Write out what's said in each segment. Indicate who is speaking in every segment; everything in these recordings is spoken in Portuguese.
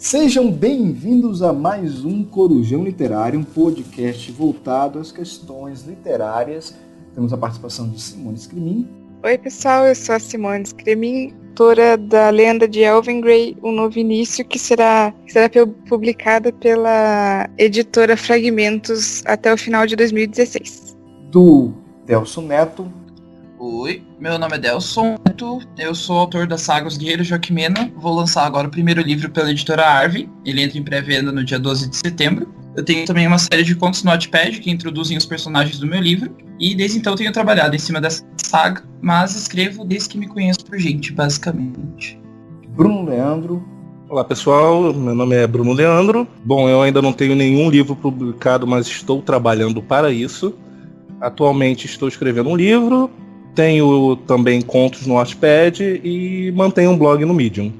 Speaker 1: Sejam bem-vindos a mais um Corujão Literário, um podcast voltado às questões literárias. Temos a participação de Simone Scrimin.
Speaker 2: Oi pessoal, eu sou a Simone Scrimin, autora da Lenda de Elven Grey, um novo início que será publicada pela editora Fragmentos até o final de 2016.
Speaker 1: Do Delson Neto.
Speaker 3: Oi, meu nome é Delson Neto, eu sou autor da saga Os Guerreiros de Alquimena. Vou lançar agora o primeiro livro pela editora Arve, ele entra em pré-venda no dia 12 de setembro. Eu tenho também uma série de contos no Wattpad que introduzem os personagens do meu livro, e desde então tenho trabalhado em cima dessa saga, mas escrevo desde que me conheço por gente, basicamente.
Speaker 1: Bruno Leandro.
Speaker 4: Olá pessoal, meu nome é Bruno Leandro. Bom, eu ainda não tenho nenhum livro publicado, mas estou trabalhando para isso. Atualmente estou escrevendo um livro, tenho também contos no Wattpad e mantenho um blog no Medium.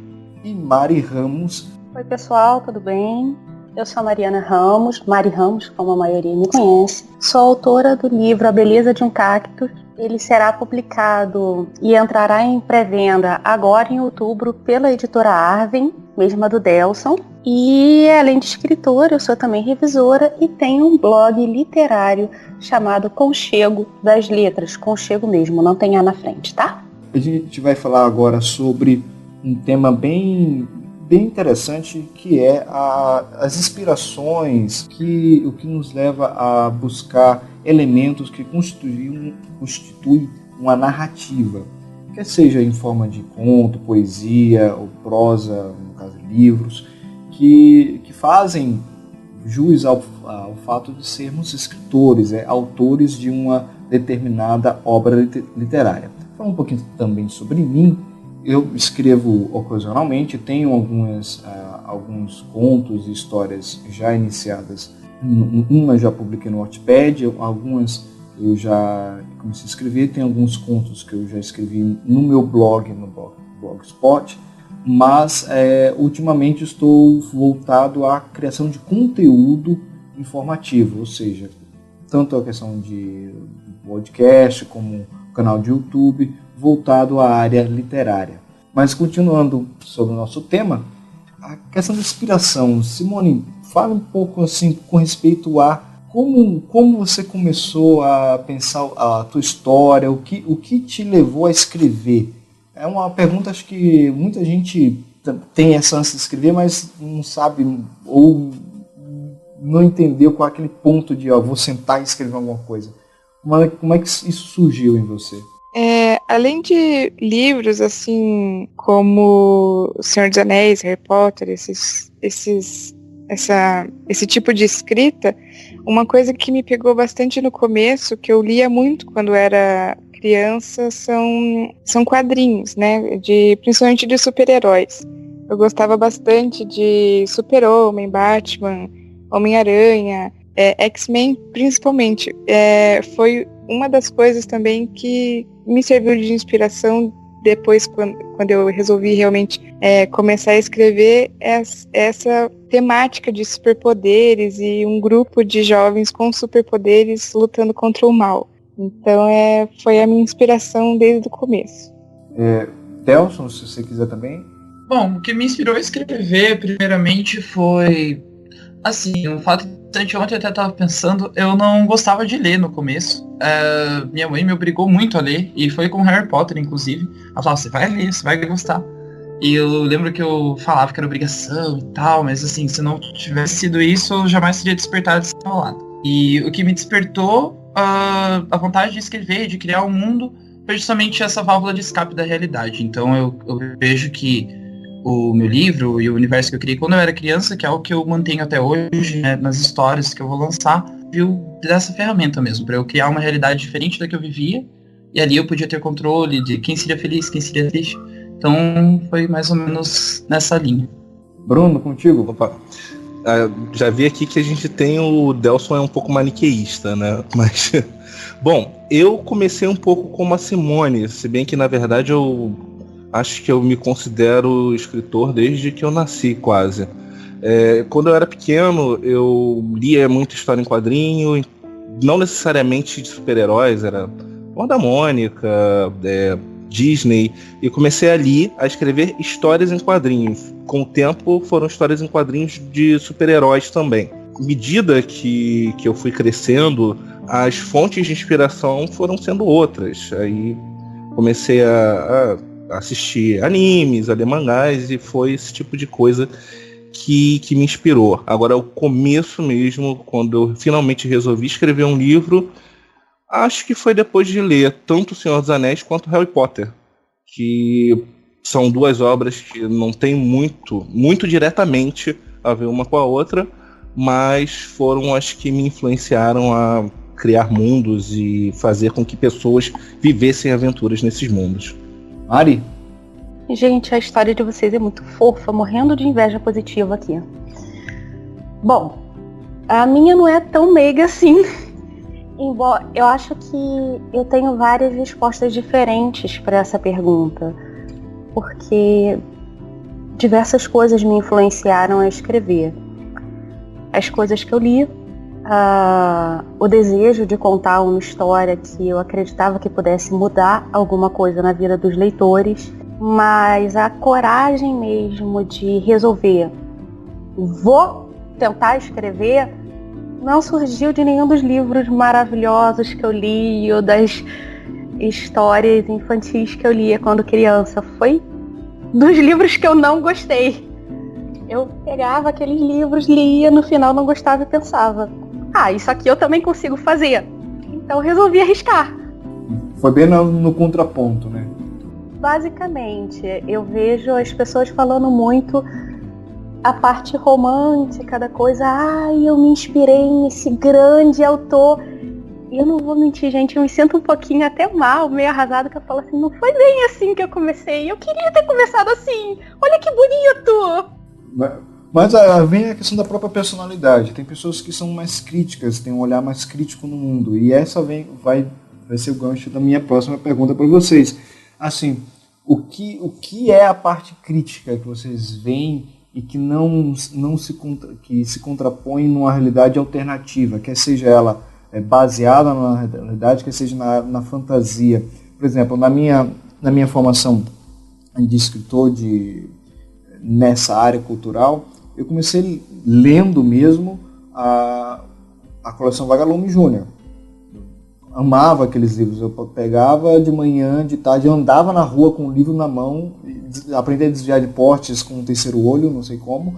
Speaker 1: E Mari Ramos.
Speaker 5: Oi pessoal, tudo bem? Eu sou a Mariana Ramos, Mari Ramos, como a maioria me conhece. Sou autora do livro A Beleza de um Cacto. Ele será publicado e entrará em pré-venda agora em outubro pela editora Arven, mesma do Delson. E além de escritora, eu sou também revisora e tenho um blog literário chamado Conchego das Letras. Conchego mesmo, não tem A na frente, tá?
Speaker 1: A gente vai falar agora sobre um tema bem interessante, que é as inspirações, o que nos leva a buscar elementos que constituem uma narrativa, quer seja em forma de conto, poesia ou prosa, no caso livros, que fazem jus ao fato de sermos escritores, autores de uma determinada obra literária. Falar um pouquinho também sobre mim. Eu escrevo ocasionalmente, tenho alguns contos e histórias já iniciadas. Uma já publiquei no Wattpad, algumas eu já comecei a escrever. Tem alguns contos que eu já escrevi no meu blog, no Blogspot, mas ultimamente estou voltado à criação de conteúdo informativo, ou seja, tanto a questão de podcast como canal de YouTube, voltado à área literária. Mas continuando sobre o nosso tema, a questão da inspiração. Simone, fala um pouco assim com respeito a como você começou a pensar a tua história, o que te levou a escrever. É uma pergunta, acho que muita gente tem essa ânsia de escrever, mas não sabe ou não entendeu qual é aquele ponto de vou sentar e escrever alguma coisa. Como é que isso surgiu em você?
Speaker 2: Além de livros assim como O Senhor dos Anéis, Harry Potter, esse tipo de escrita, uma coisa que me pegou bastante no começo, que eu lia muito quando era criança, são quadrinhos, né? Principalmente de super-heróis. Eu gostava bastante de Super-Homem, Batman, Homem-Aranha, X-Men principalmente. Foi uma das coisas também que me serviu de inspiração depois, quando eu resolvi realmente começar a escrever essa temática de superpoderes e um grupo de jovens com superpoderes lutando contra o mal. Então foi a minha inspiração desde o começo.
Speaker 1: Delson, se você quiser também.
Speaker 3: Bom, o que me inspirou a escrever primeiramente foi assim, um fato interessante. Ontem eu até estava pensando, eu não gostava de ler no começo. Minha mãe me obrigou muito a ler, e foi com Harry Potter, inclusive. Ela falava, você vai ler, você vai gostar. E eu lembro que eu falava que era obrigação e tal, mas assim, se não tivesse sido isso, eu jamais teria despertado esse meu lado. E o que me despertou a vontade de escrever, de criar um mundo, foi justamente essa válvula de escape da realidade. Então eu vejo que o meu livro e o universo que eu criei quando eu era criança, que é algo que eu mantenho até hoje, né, nas histórias que eu vou lançar, viu dessa ferramenta mesmo, para eu criar uma realidade diferente da que eu vivia, e ali eu podia ter controle de quem seria feliz, quem seria triste. Então foi mais ou menos nessa linha.
Speaker 1: Bruno, contigo?
Speaker 4: Opa. Já vi aqui que a gente tem o Delson um pouco maniqueísta, né? Mas, bom, eu comecei um pouco como a Simone, se bem que na verdade eu acho que eu me considero escritor desde que eu nasci, quase. Quando eu era pequeno, eu lia muita história em quadrinho, não necessariamente de super-heróis, era Turma da Mônica, Disney, e comecei ali a escrever histórias em quadrinhos. Com o tempo, foram histórias em quadrinhos de super-heróis também. À medida que eu fui crescendo, as fontes de inspiração foram sendo outras. Aí comecei a assistir animes, a ler mangás, e foi esse tipo de coisa que me inspirou. Agora, o começo mesmo, quando eu finalmente resolvi escrever um livro, acho que foi depois de ler tanto O Senhor dos Anéis quanto Harry Potter, que são duas obras que não têm muito diretamente a ver uma com a outra, mas foram as que me influenciaram a criar mundos e fazer com que pessoas vivessem aventuras nesses mundos.
Speaker 1: Mari?
Speaker 5: Gente, a história de vocês é muito fofa, morrendo de inveja positiva aqui. Bom, a minha não é tão meiga assim. Embora eu acho que eu tenho várias respostas diferentes para essa pergunta, porque diversas coisas me influenciaram a escrever. As coisas que eu li, o desejo de contar uma história que eu acreditava que pudesse mudar alguma coisa na vida dos leitores, mas a coragem mesmo de resolver, vou tentar escrever, não surgiu de nenhum dos livros maravilhosos que eu li ou das histórias infantis que eu lia quando criança. Foi dos livros que eu não gostei. Eu pegava aqueles livros, lia, no final não gostava e pensava, isso aqui eu também consigo fazer. Então resolvi arriscar.
Speaker 1: Foi bem no contraponto, né?
Speaker 5: Basicamente, eu vejo as pessoas falando muito a parte romântica da coisa. Eu me inspirei nesse grande autor. E eu não vou mentir, gente, eu me sinto um pouquinho até mal, meio arrasada, que eu falo assim, não foi bem assim que eu comecei. Eu queria ter começado assim. Olha que bonito!
Speaker 1: Mas vem a questão da própria personalidade. Tem pessoas que são mais críticas, têm um olhar mais crítico no mundo. E essa vai ser o gancho da minha próxima pergunta para vocês. Assim, o que é a parte crítica que vocês veem e que se contrapõe numa realidade alternativa, quer seja ela baseada na realidade, quer seja na fantasia? Por exemplo, na minha formação de escritor nessa área cultural, eu comecei lendo mesmo a coleção Vagalume Júnior. Amava aqueles livros. Eu pegava de manhã, de tarde, eu andava na rua com o livro na mão, aprendi a desviar de portes com o terceiro olho, não sei como,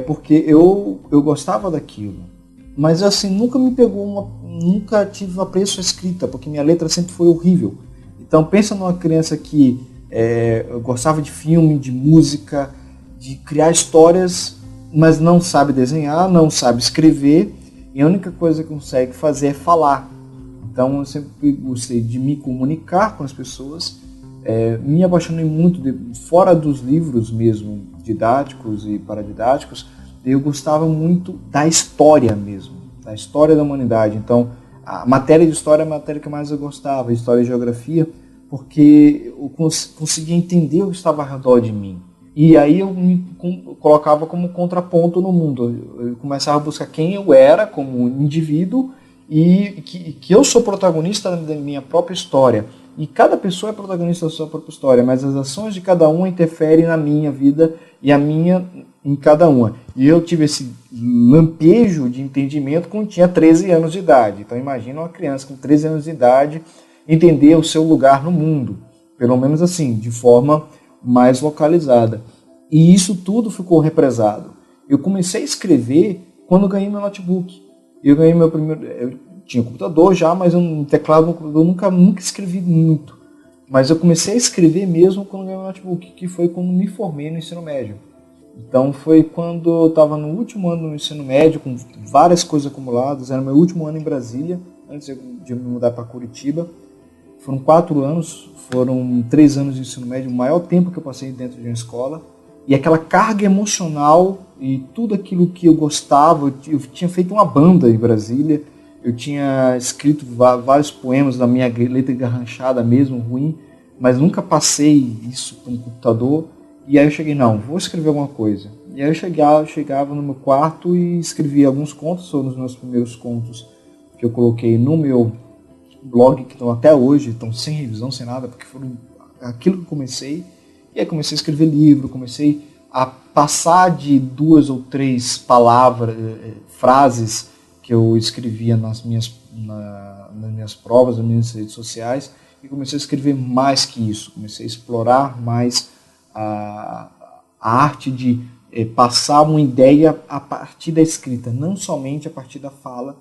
Speaker 1: porque eu gostava daquilo. Mas assim, nunca me pegou nunca tive apreço à escrita, porque minha letra sempre foi horrível. Então pensa numa criança que gostava de filme, de música, de criar histórias, mas não sabe desenhar, não sabe escrever, e a única coisa que consegue fazer é falar. Então eu sempre gostei de me comunicar com as pessoas, me apaixonei muito, fora dos livros mesmo, didáticos e paradidáticos, eu gostava muito da história mesmo, da história da humanidade. Então a matéria de história é a matéria que mais eu gostava, história e geografia, porque eu conseguia entender o que estava ao redor de mim. E aí eu me colocava como contraponto no mundo. Eu começava a buscar quem eu era como indivíduo e que eu sou protagonista da minha própria história. E cada pessoa é protagonista da sua própria história, mas as ações de cada um interferem na minha vida e a minha em cada uma. E eu tive esse lampejo de entendimento quando tinha 13 anos de idade. Então imagina uma criança com 13 anos de idade entender o seu lugar no mundo, pelo menos assim, de forma mais localizada. E isso tudo ficou represado. Eu comecei a escrever quando ganhei meu notebook. Eu ganhei meu primeiro... Eu tinha computador já, mas no teclado no computador nunca escrevi muito. Mas eu comecei a escrever mesmo quando ganhei meu notebook, que foi quando me formei no ensino médio. Então foi quando eu estava no último ano do ensino médio, com várias coisas acumuladas. Era meu último ano em Brasília, antes de me mudar para Curitiba. Foram 4 anos, foram 3 anos de ensino médio, o maior tempo que eu passei dentro de uma escola. E aquela carga emocional e tudo aquilo que eu gostava, eu tinha feito uma banda em Brasília, eu tinha escrito vários poemas da minha letra garranchada mesmo, ruim, mas nunca passei isso para um computador. E aí eu cheguei, não, vou escrever alguma coisa. E aí eu chegava no meu quarto e escrevia alguns contos, foram os meus primeiros contos que eu coloquei no meu blog, que estão até hoje, estão sem revisão, sem nada, porque foram aquilo que eu comecei, e aí comecei a escrever livro, comecei a passar de 2 ou 3 palavras, frases que eu escrevia nas minhas provas, nas minhas redes sociais, e comecei a escrever mais que isso, comecei a explorar mais a arte de passar uma ideia a partir da escrita, não somente a partir da fala,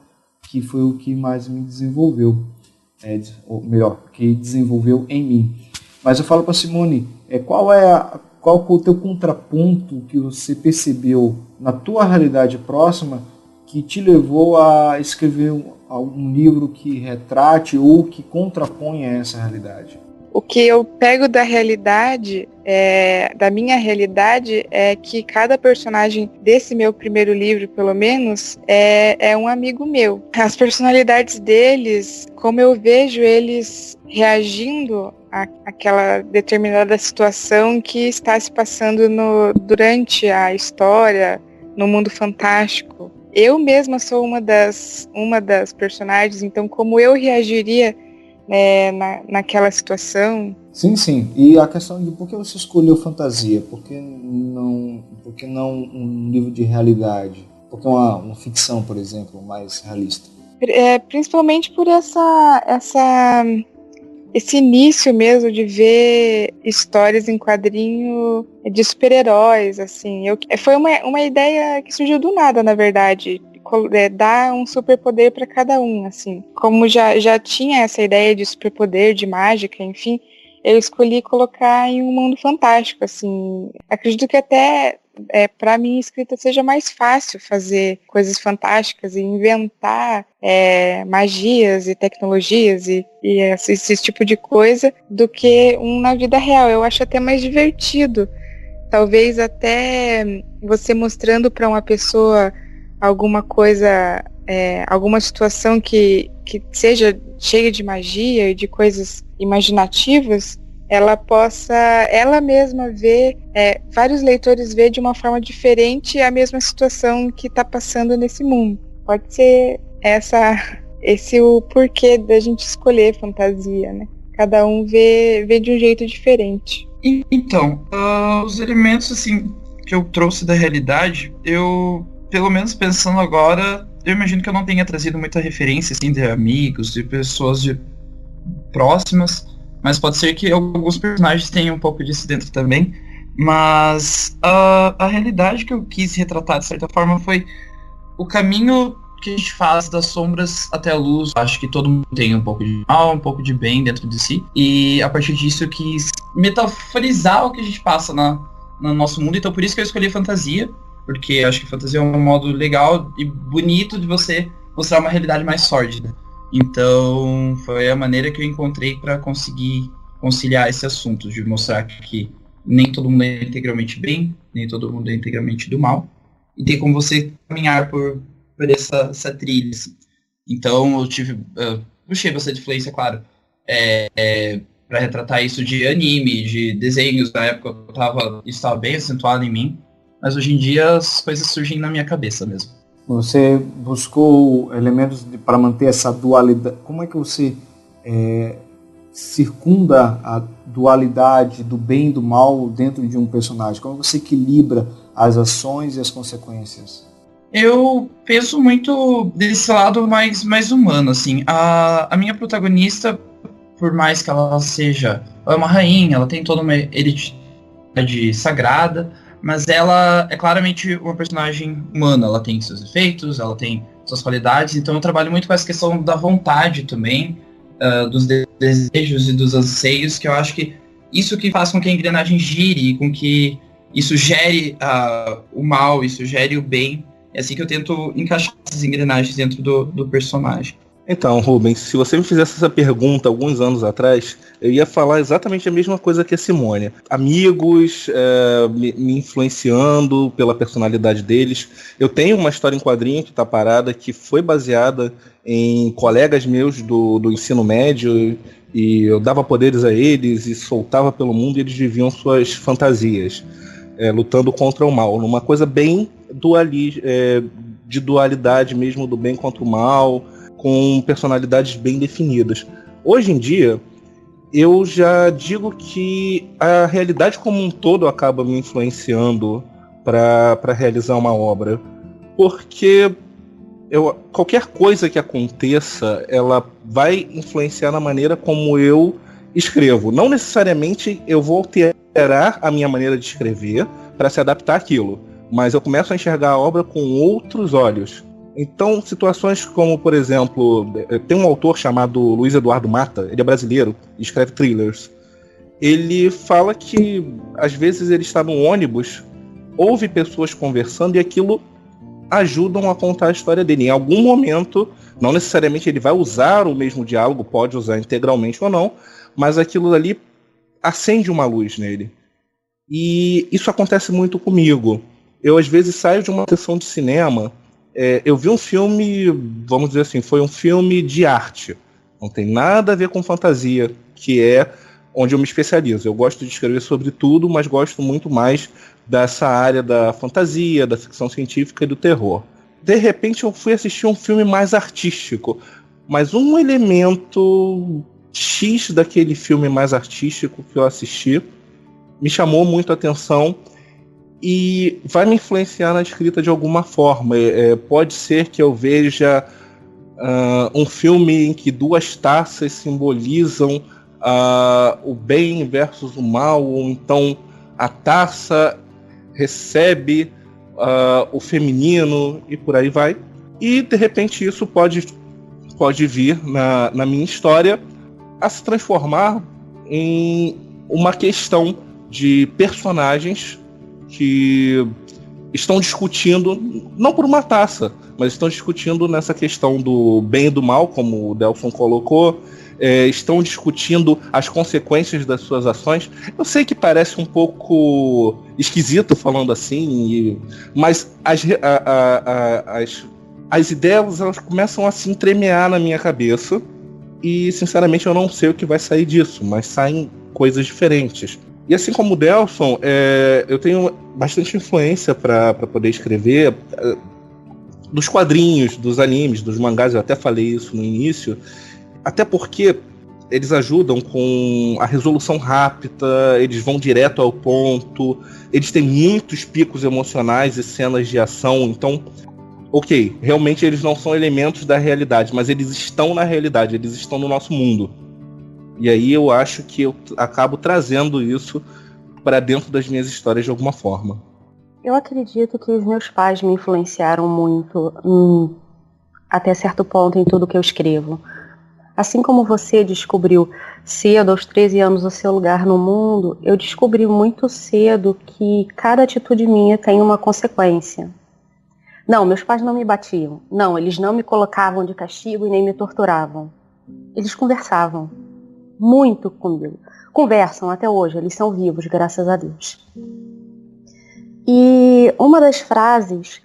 Speaker 1: que foi o que mais me desenvolveu, ou melhor, que desenvolveu em mim. Mas eu falo para Simone, qual foi o teu contraponto que você percebeu na tua realidade próxima que te levou a escrever um livro que retrate ou que contraponha essa realidade?
Speaker 2: O que eu pego da realidade, da minha realidade, é que cada personagem desse meu primeiro livro, pelo menos, é um amigo meu. As personalidades deles, como eu vejo eles reagindo àquela determinada situação que está se passando durante a história, no mundo fantástico. Eu mesma sou uma das personagens, então como eu reagiria naquela situação.
Speaker 1: Sim. E a questão de por que você escolheu fantasia? Por que não um livro de realidade? Por que uma ficção, por exemplo, mais realista?
Speaker 2: Principalmente por esse início mesmo de ver histórias em quadrinho de super-heróis, assim. Foi uma ideia que surgiu do nada, na verdade. Dar um superpoder para cada um, assim. Como já tinha essa ideia de superpoder, de mágica, enfim, eu escolhi colocar em um mundo fantástico, assim. Acredito que até para minha escrita seja mais fácil fazer coisas fantásticas e inventar magias e tecnologias e esse tipo de coisa do que na vida real. Eu acho até mais divertido. Talvez até você mostrando para uma pessoa alguma coisa, alguma situação que seja cheia de magia e de coisas imaginativas, ela possa, ela mesma ver, vários leitores ver de uma forma diferente a mesma situação que está passando nesse mundo. Pode ser esse o porquê da gente escolher fantasia, né? Cada um vê de um jeito diferente.
Speaker 3: Então, os elementos assim que eu trouxe da realidade, eu, pelo menos pensando agora, eu imagino que eu não tenha trazido muita referência assim, de amigos, de pessoas próximas, mas pode ser que alguns personagens tenham um pouco disso dentro também. Mas a realidade que eu quis retratar, de certa forma, foi o caminho que a gente faz das sombras até a luz. Acho que todo mundo tem um pouco de mal, um pouco de bem dentro de si. E a partir disso eu quis metaforizar o que a gente passa no nosso mundo. Então por isso que eu escolhi fantasia, porque acho que fantasia é um modo legal e bonito de você mostrar uma realidade mais sórdida. Então foi a maneira que eu encontrei para conseguir conciliar esse assunto, de mostrar que nem todo mundo é integralmente bem, nem todo mundo é integralmente do mal, e tem como você caminhar por essa trilha. Assim. Então eu puxei bastante influência, claro, para retratar isso de anime, de desenhos. Na época isso estava bem acentuado em mim, mas hoje em dia as coisas surgem na minha cabeça mesmo.
Speaker 1: Você buscou elementos para manter essa dualidade. Como é que você circunda a dualidade do bem e do mal dentro de um personagem? Como você equilibra as ações e as consequências?
Speaker 3: Eu penso muito desse lado mais humano, assim. A minha protagonista, por mais que ela seja uma rainha, ela tem toda uma hereditariedade sagrada, mas ela é claramente uma personagem humana. Ela tem seus efeitos, ela tem suas qualidades, então eu trabalho muito com essa questão da vontade também, dos desejos e dos anseios, que eu acho que isso que faz com que a engrenagem gire, com que isso gere o mal, isso gere o bem. É assim que eu tento encaixar essas engrenagens dentro do personagem.
Speaker 4: Então, Rubens, se você me fizesse essa pergunta alguns anos atrás, eu ia falar exatamente a mesma coisa que a Simone. Amigos me influenciando pela personalidade deles. Eu tenho uma história em quadrinho que está parada, que foi baseada em colegas meus do ensino médio, e eu dava poderes a eles e soltava pelo mundo e eles viviam suas fantasias, lutando contra o mal. Numa coisa bem de dualidade mesmo, do bem contra o mal, com personalidades bem definidas. Hoje em dia, eu já digo que a realidade como um todo acaba me influenciando para realizar uma obra. Porque qualquer coisa que aconteça, ela vai influenciar na maneira como eu escrevo. Não necessariamente eu vou alterar a minha maneira de escrever para se adaptar àquilo, mas eu começo a enxergar a obra com outros olhos. Então, situações como, por exemplo, tem um autor chamado Luiz Eduardo Mata, ele é brasileiro, escreve thrillers. Ele fala que, às vezes, ele está no ônibus, ouve pessoas conversando e aquilo ajudam a contar a história dele. Em algum momento, não necessariamente ele vai usar o mesmo diálogo, pode usar integralmente ou não, mas aquilo ali acende uma luz nele. E isso acontece muito comigo. Eu, às vezes, saio de uma sessão de cinema, eu vi um filme, vamos dizer assim, foi um filme de arte. Não tem nada a ver com fantasia, que é onde eu me especializo. Eu gosto de escrever sobre tudo, mas gosto muito mais dessa área da fantasia, da ficção científica e do terror. De repente eu fui assistir um filme mais artístico, mas um elemento X daquele filme mais artístico que eu assisti me chamou muito a atenção e vai me influenciar na escrita de alguma forma. Pode ser que eu veja um filme em que duas taças simbolizam o bem versus o mal, ou então a taça recebe o feminino e por aí vai. E de repente isso pode vir na minha história a se transformar em uma questão de personagens que estão discutindo, não por uma taça, mas estão discutindo nessa questão do bem e do mal, como o Delson colocou, estão discutindo as consequências das suas ações. Eu sei que parece um pouco esquisito falando assim, mas as ideias elas começam a se entremear na minha cabeça e, sinceramente, eu não sei o que vai sair disso, mas saem coisas diferentes. E assim como o Delson, eu tenho bastante influência para poder escrever dos quadrinhos, dos animes, dos mangás. Eu até falei isso no início, até porque eles ajudam com a resolução rápida, eles vão direto ao ponto, eles têm muitos picos emocionais e cenas de ação. Então, ok, realmente eles não são elementos da realidade, mas eles estão na realidade, eles estão no nosso mundo. E aí eu acho que eu acabo trazendo isso para dentro das minhas histórias de alguma forma.
Speaker 5: Eu acredito que os meus pais me influenciaram muito, até certo ponto, em tudo que eu escrevo. Assim como você descobriu cedo, aos 13 anos, o seu lugar no mundo, eu descobri muito cedo que cada atitude minha tem uma consequência. Não, meus pais não me batiam. Não, eles não me colocavam de castigo e nem me torturavam. Eles conversavam muito comigo. Conversam até hoje, eles são vivos, graças a Deus. E uma das frases,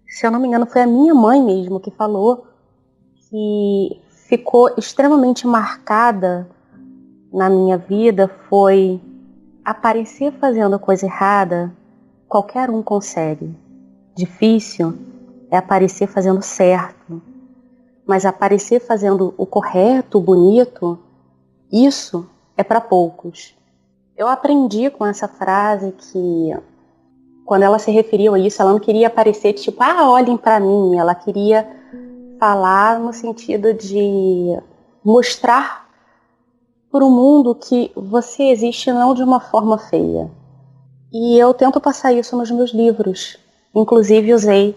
Speaker 5: se eu não me engano, foi a minha mãe mesmo que falou, que ficou extremamente marcada na minha vida, foi: aparecer fazendo a coisa errada, qualquer um consegue. Difícil é aparecer fazendo certo. Mas aparecer fazendo o correto, o bonito, isso é para poucos. Eu aprendi com essa frase que, quando ela se referiu a isso, ela não queria aparecer tipo, olhem para mim. Ela queria falar no sentido de mostrar para o mundo que você existe não de uma forma feia. E eu tento passar isso nos meus livros. Inclusive usei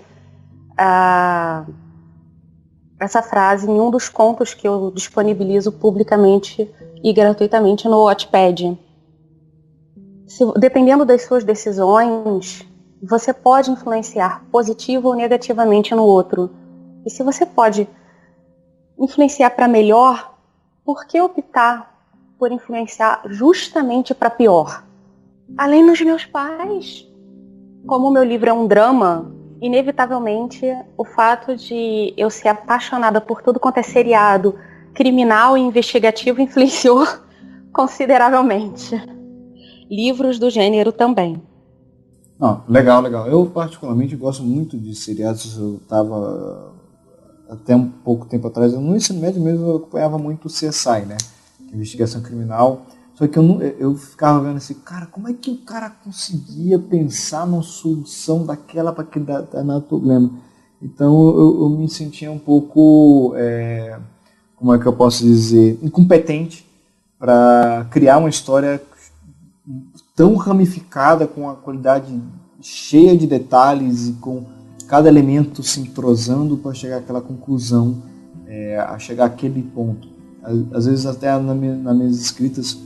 Speaker 5: essa frase em um dos contos que eu disponibilizo publicamente e gratuitamente no Wattpad. Dependendo das suas decisões, você pode influenciar positivo ou negativamente no outro. E se você pode influenciar para melhor, por que optar por influenciar justamente para pior? Além dos meus pais, como o meu livro é um drama, inevitavelmente o fato de eu ser apaixonada por tudo quanto é seriado, criminal e investigativo influenciou consideravelmente. Livros do gênero também.
Speaker 1: Legal. Eu particularmente gosto muito de seriados. Eu estava até um pouco tempo atrás, no ensino médio mesmo, eu acompanhava muito o CSI, né? investigação criminal. Só que eu ficava vendo assim, cara, como é que o cara conseguia pensar numa solução daquela para que dá problema? Então eu me sentia um pouco, como é que eu posso dizer, incompetente para criar uma história tão ramificada, com a qualidade cheia de detalhes e com cada elemento se entrosando para chegar àquela conclusão, a chegar àquele ponto. Às vezes até nas minhas escritas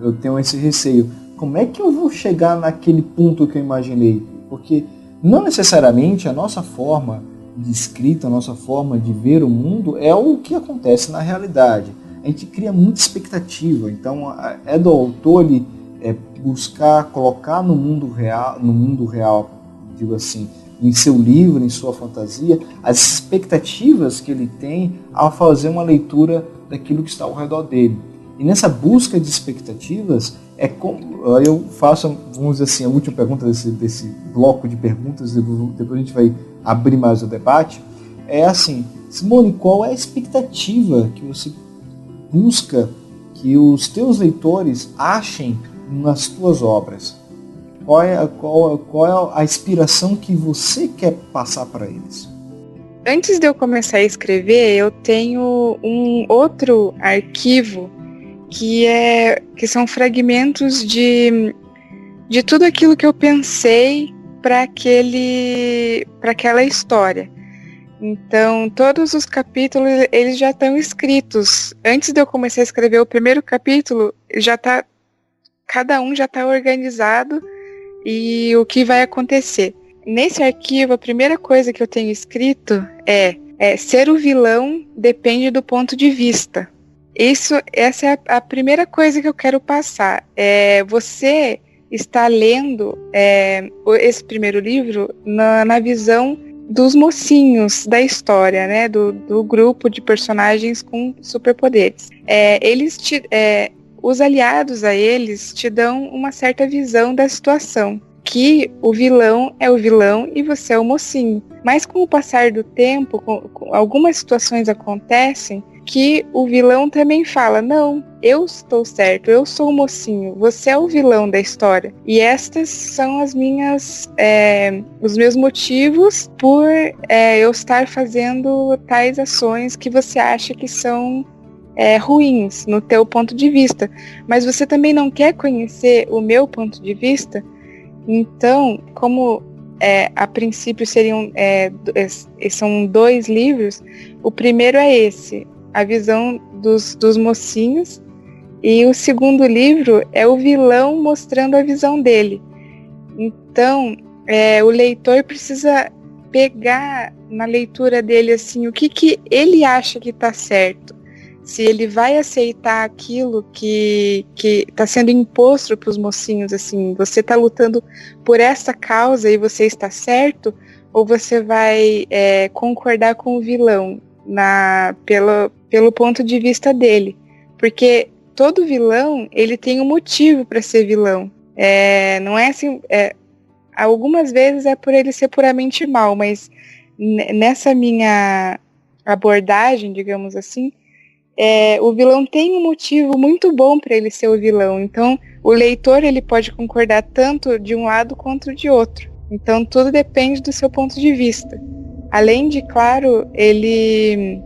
Speaker 1: eu tenho esse receio. Como é que eu vou chegar naquele ponto que eu imaginei? Porque não necessariamente a nossa forma de escrita, a nossa forma de ver o mundo é o que acontece na realidade. A gente cria muita expectativa. Então é do autor ele buscar colocar no mundo real, digo assim, em seu livro, em sua fantasia, as expectativas que ele tem ao fazer uma leitura daquilo que está ao redor dele. E nessa busca de expectativas, eu faço, vamos dizer assim, a última pergunta desse bloco de perguntas, depois a gente vai abrir mais o debate, é assim, Simone, qual é a expectativa que você busca que os teus leitores achem nas tuas obras? Qual é a inspiração que você quer passar para eles?
Speaker 2: Antes de eu começar a escrever, eu tenho um outro arquivo que são fragmentos de tudo aquilo que eu pensei para aquela história. Então, todos os capítulos, eles já estão escritos. Antes de eu começar a escrever o primeiro capítulo, cada um já está organizado e o que vai acontecer. Nesse arquivo, a primeira coisa que eu tenho escrito é ser o vilão depende do ponto de vista. Essa é a primeira coisa que eu quero passar. Você está lendo esse primeiro livro na visão dos mocinhos da história, né? Do grupo de personagens com superpoderes. Os aliados a eles te dão uma certa visão da situação, que o vilão é o vilão e você é o mocinho. Mas com o passar do tempo, algumas situações acontecem que o vilão também fala, não, eu estou certo, eu sou o mocinho, você é o vilão da história. E estas são os meus motivos por eu estar fazendo tais ações que você acha que são ruins no teu ponto de vista. Mas você também não quer conhecer o meu ponto de vista? Então, como a princípio são 2 livros, o primeiro é esse, a visão dos mocinhos, e o segundo livro é o vilão mostrando a visão dele. Então, o leitor precisa pegar na leitura dele assim, o que ele acha que está certo. Se ele vai aceitar aquilo que está sendo imposto para os mocinhos, assim, você está lutando por essa causa e você está certo, ou você vai concordar com o vilão pelo ponto de vista dele. Porque todo vilão, ele tem um motivo para ser vilão. Não é assim, algumas vezes é por ele ser puramente mal, mas nessa minha abordagem, digamos assim, o vilão tem um motivo muito bom para ele ser o vilão. Então, o leitor ele pode concordar tanto de um lado quanto de outro. Então, tudo depende do seu ponto de vista. Além de, claro, ele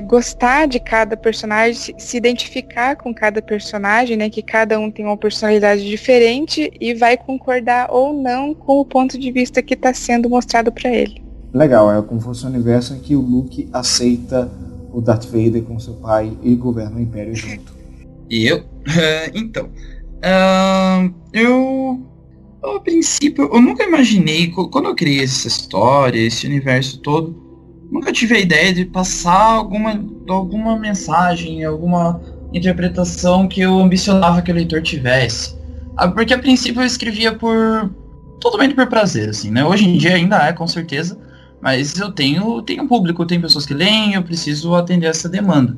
Speaker 2: gostar de cada personagem, se identificar com cada personagem, né, que cada um tem uma personalidade diferente e vai concordar ou não com o ponto de vista que está sendo mostrado para ele.
Speaker 1: Legal, é como se fosse um universo em que o Luke aceita o Darth Vader com seu pai e governa o Império junto.
Speaker 3: E eu? Então, a princípio, eu nunca imaginei, quando eu criei essa história, esse universo todo, nunca tive a ideia de passar alguma mensagem, alguma interpretação que eu ambicionava que o leitor tivesse. Porque a princípio eu escrevia totalmente por prazer, assim, né? Hoje em dia ainda com certeza, mas eu tenho um público, tem pessoas que leem, eu preciso atender essa demanda.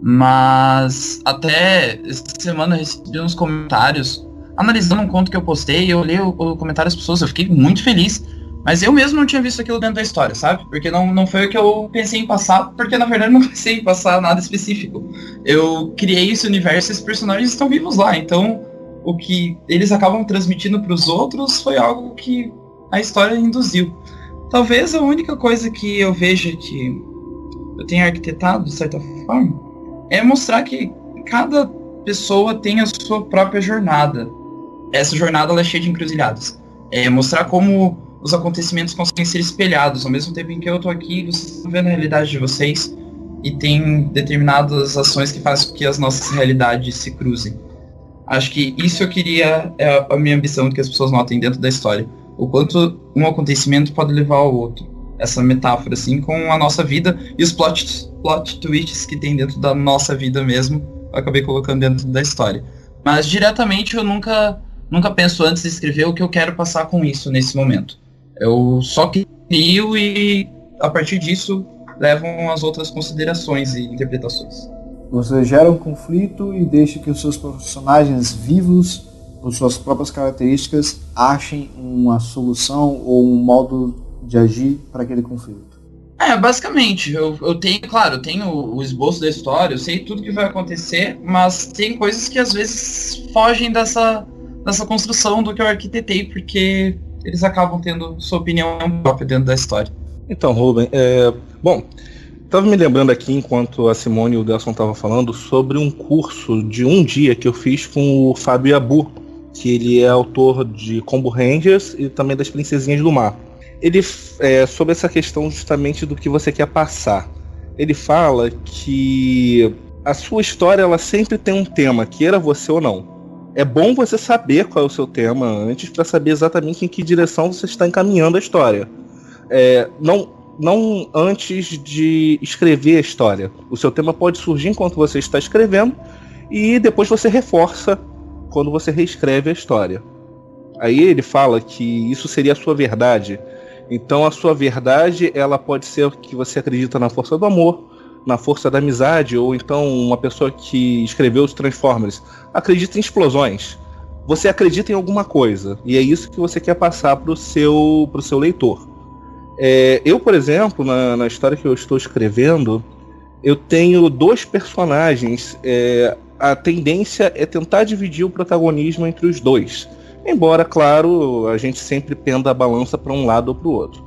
Speaker 3: Mas até essa semana eu recebi uns comentários, analisando um conto que eu postei, eu li o comentário das pessoas, eu fiquei muito feliz, Mas eu mesmo não tinha visto aquilo dentro da história, sabe? Porque não foi o que eu pensei em passar, porque na verdade não pensei em passar nada específico. Eu criei esse universo e esses personagens estão vivos lá, então o que eles acabam transmitindo para os outros foi algo que a história induziu. Talvez a única coisa que eu veja que eu tenho arquitetado, de certa forma, é mostrar que cada pessoa tem a sua própria jornada. Essa jornada ela é cheia de encruzilhadas. É mostrar como os acontecimentos conseguem ser espelhados. Ao mesmo tempo em que eu tô aqui, vocês estão vendo a realidade de vocês e tem determinadas ações que fazem com que as nossas realidades se cruzem. Acho que isso eu queria, é a minha ambição que as pessoas notem dentro da história. O quanto um acontecimento pode levar ao outro. Essa metáfora, assim, com a nossa vida e os plot twists que tem dentro da nossa vida mesmo, eu acabei colocando dentro da história. Mas diretamente eu nunca penso antes de escrever o que eu quero passar com isso nesse momento. Eu só crio e a partir disso levam as outras considerações e interpretações.
Speaker 1: Você gera um conflito e deixa que os seus personagens vivos, por suas próprias características, achem uma solução ou um modo de agir para aquele conflito.
Speaker 3: Basicamente, eu tenho o esboço da história, eu sei tudo que vai acontecer, mas tem coisas que às vezes fogem dessa construção do que eu arquitetei, porque eles acabam tendo sua opinião própria dentro da história.
Speaker 4: Então, Ruben, bom, estava me lembrando aqui, enquanto a Simone e o Delson estavam falando, sobre um curso de um dia que eu fiz com o Fábio Yabu, que ele é autor de Combo Rangers e também das Princesinhas do Mar. Ele, sobre essa questão justamente do que você quer passar, ele fala que a sua história ela sempre tem um tema, queira você ou não. É bom você saber qual é o seu tema antes para saber exatamente em que direção você está encaminhando a história. Não antes de escrever a história. O seu tema pode surgir enquanto você está escrevendo e depois você reforça quando você reescreve a história. Aí ele fala que isso seria a sua verdade. Então a sua verdade ela pode ser que você acredita na força do amor, na força da amizade, ou então uma pessoa que escreveu os Transformers acredita em explosões. Você acredita em alguma coisa e é isso que você quer passar para o seu leitor. Eu, por exemplo, na história que eu estou escrevendo, eu tenho 2 personagens. A tendência é tentar dividir o protagonismo entre os 2. Embora, claro, a gente sempre penda a balança para um lado ou para o outro.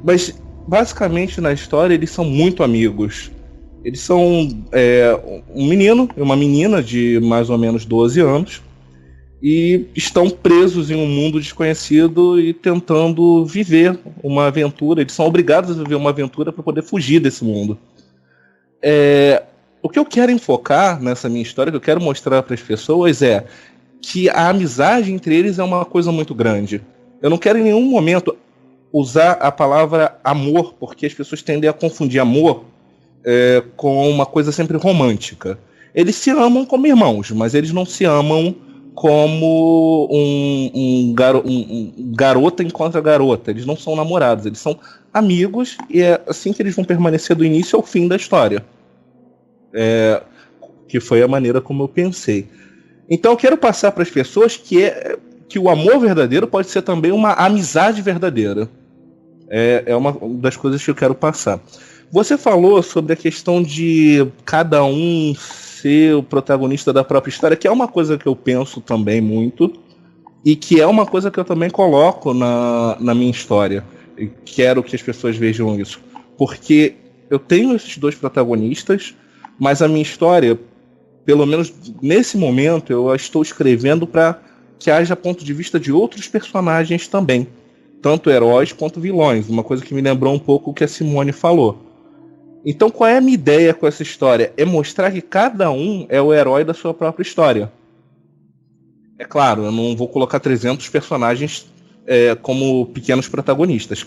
Speaker 4: Mas, basicamente, na história, eles são muito amigos. Eles são um menino e uma menina de mais ou menos 12 anos e estão presos em um mundo desconhecido e tentando viver uma aventura. Eles são obrigados a viver uma aventura para poder fugir desse mundo. O que eu quero enfocar nessa minha história, que eu quero mostrar para as pessoas é que a amizade entre eles é uma coisa muito grande. Eu não quero em nenhum momento usar a palavra amor, porque as pessoas tendem a confundir amor com uma coisa sempre romântica. Eles se amam como irmãos, mas eles não se amam como garota encontra garota. Eles não são namorados, eles são amigos e é assim que eles vão permanecer do início ao fim da história. Que foi a maneira como eu pensei. Então eu quero passar para as pessoas que o amor verdadeiro pode ser também uma amizade verdadeira. É uma das coisas que eu quero passar. Você falou sobre a questão de cada um ser o protagonista da própria história, que é uma coisa que eu penso também muito, e que é uma coisa que eu também coloco na minha história. E quero que as pessoas vejam isso. Porque eu tenho esses 2 protagonistas, mas a minha história, pelo menos nesse momento, eu a estou escrevendo para que haja ponto de vista de outros personagens também. Tanto heróis quanto vilões. Uma coisa que me lembrou um pouco o que a Simone falou. Então qual é a minha ideia com essa história? É mostrar que cada um é o herói da sua própria história. É claro, eu não vou colocar 300 personagens como pequenos protagonistas.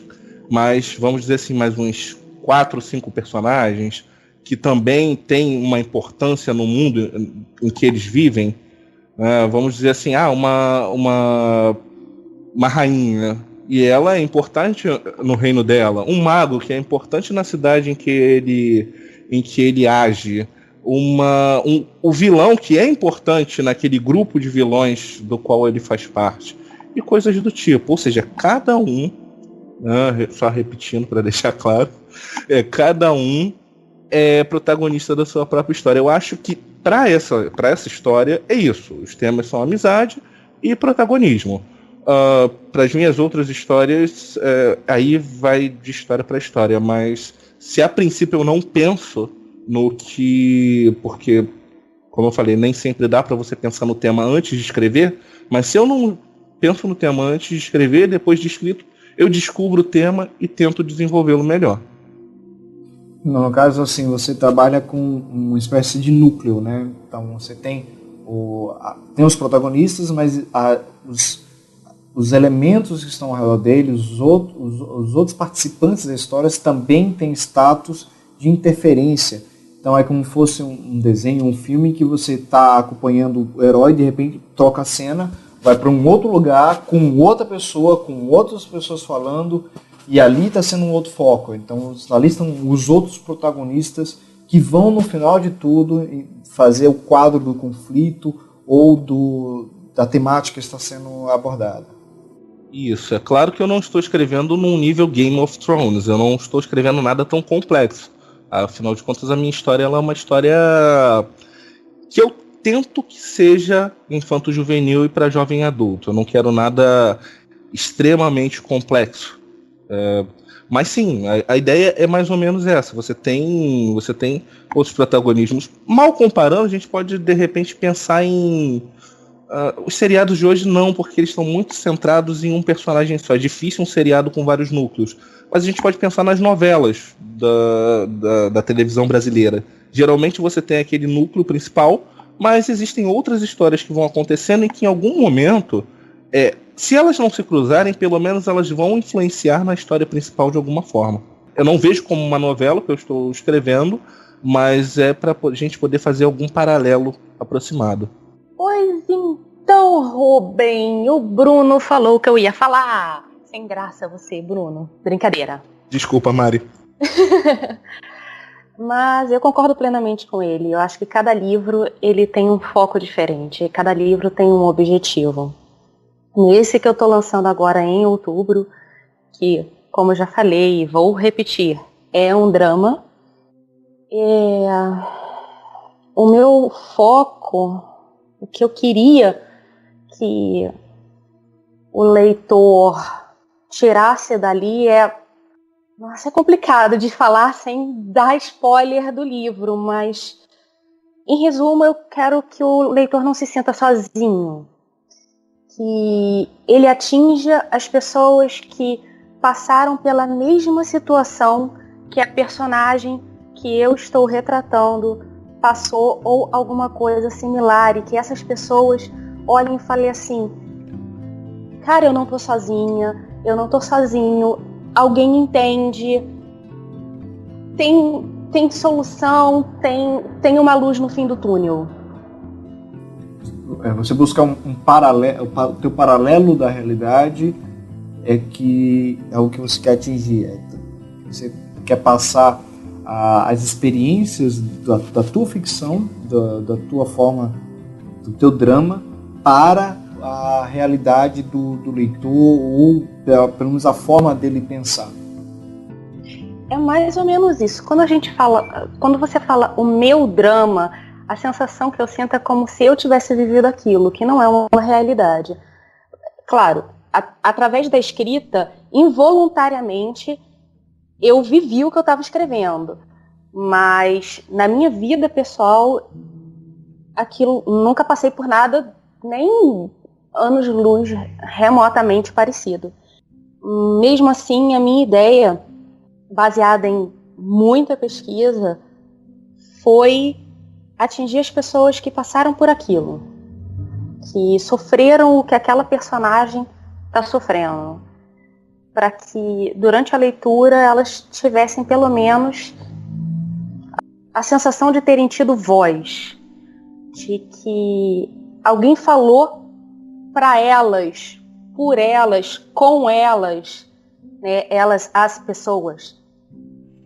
Speaker 4: Mas vamos dizer assim, mais uns 4 ou 5 personagens que também têm uma importância no mundo em que eles vivem. Vamos dizer assim, uma rainha, e ela é importante no reino dela. Um mago, que é importante na cidade em que ele age. O vilão, que é importante naquele grupo de vilões do qual ele faz parte. e coisas do tipo. Ou seja, cada um, só repetindo para deixar claro, cada um é protagonista da sua própria história. Eu acho que para essa história é isso. Os temas são amizade e protagonismo. Para as minhas outras histórias, aí vai de história para história, mas se a princípio eu não penso no que... Porque, como eu falei, nem sempre dá para você pensar no tema antes de escrever, mas se eu não penso no tema antes de escrever, depois de escrito, eu descubro o tema e tento desenvolvê-lo melhor.
Speaker 1: No caso, assim, você trabalha com uma espécie de núcleo, né? Então você tem os protagonistas, mas os elementos que estão ao redor dele, os outros participantes da história também têm status de interferência. Então é como se fosse um desenho, um filme que você está acompanhando o herói, de repente troca a cena, vai para um outro lugar, com outra pessoa, com outras pessoas falando, e ali está sendo um outro foco. Então ali estão os outros protagonistas que vão, no final de tudo, fazer o quadro do conflito ou da temática que está sendo abordada.
Speaker 4: Isso, é claro que eu não estou escrevendo num nível Game of Thrones, eu não estou escrevendo nada tão complexo. Afinal de contas, a minha história ela é uma história que eu tento que seja infanto-juvenil e para jovem adulto. Eu não quero nada extremamente complexo. Mas sim, a ideia é mais ou menos essa. Você tem outros protagonismos. Mal comparando, a gente pode de repente pensar em... os seriados de hoje não, porque eles estão muito centrados em um personagem só. É difícil um seriado com vários núcleos. Mas a gente pode pensar nas novelas da televisão brasileira. Geralmente você tem aquele núcleo principal, mas existem outras histórias que vão acontecendo e que em algum momento, se elas não se cruzarem, pelo menos elas vão influenciar na história principal de alguma forma. Eu não vejo como uma novela que eu estou escrevendo, mas é para a gente poder fazer algum paralelo aproximado.
Speaker 5: Pois então, Rubem, o Bruno falou que eu ia falar. Sem graça você, Bruno. Brincadeira.
Speaker 4: Desculpa, Mari.
Speaker 5: Mas eu concordo plenamente com ele. Eu acho que cada livro ele tem um foco diferente. Cada livro tem um objetivo. Nesse que eu estou lançando agora em outubro, que, como eu já falei, vou repetir, é um drama. O meu foco, o que eu queria que o leitor tirasse dali Nossa, é complicado de falar sem dar spoiler do livro, mas em resumo eu quero que o leitor não se sinta sozinho, que ele atinja as pessoas que passaram pela mesma situação que a personagem que eu estou retratando passou ou alguma coisa similar, e que essas pessoas olhem e falem assim: cara, eu não tô sozinha, eu não tô sozinho, alguém entende, tem solução, tem uma luz no fim do túnel.
Speaker 1: Você buscar um paralelo, o teu paralelo da realidade é o que você quer atingir. Você quer passar as experiências da tua ficção, da tua forma, do teu drama, para a realidade do leitor, ou pelo menos a forma dele pensar.
Speaker 5: É mais ou menos isso. Quando você fala o meu drama, a sensação que eu sinto é como se eu tivesse vivido aquilo, que não é uma realidade. Claro, através da escrita, involuntariamente, eu vivi o que eu estava escrevendo. Mas na minha vida pessoal, aquilo, nunca passei por nada, nem anos-luz remotamente parecido. Mesmo assim, a minha ideia, baseada em muita pesquisa, foi atingir as pessoas que passaram por aquilo, que sofreram o que aquela personagem está sofrendo, para que durante a leitura elas tivessem pelo menos a sensação de terem tido voz, de que alguém falou para elas, por elas, com elas, né, elas, as pessoas.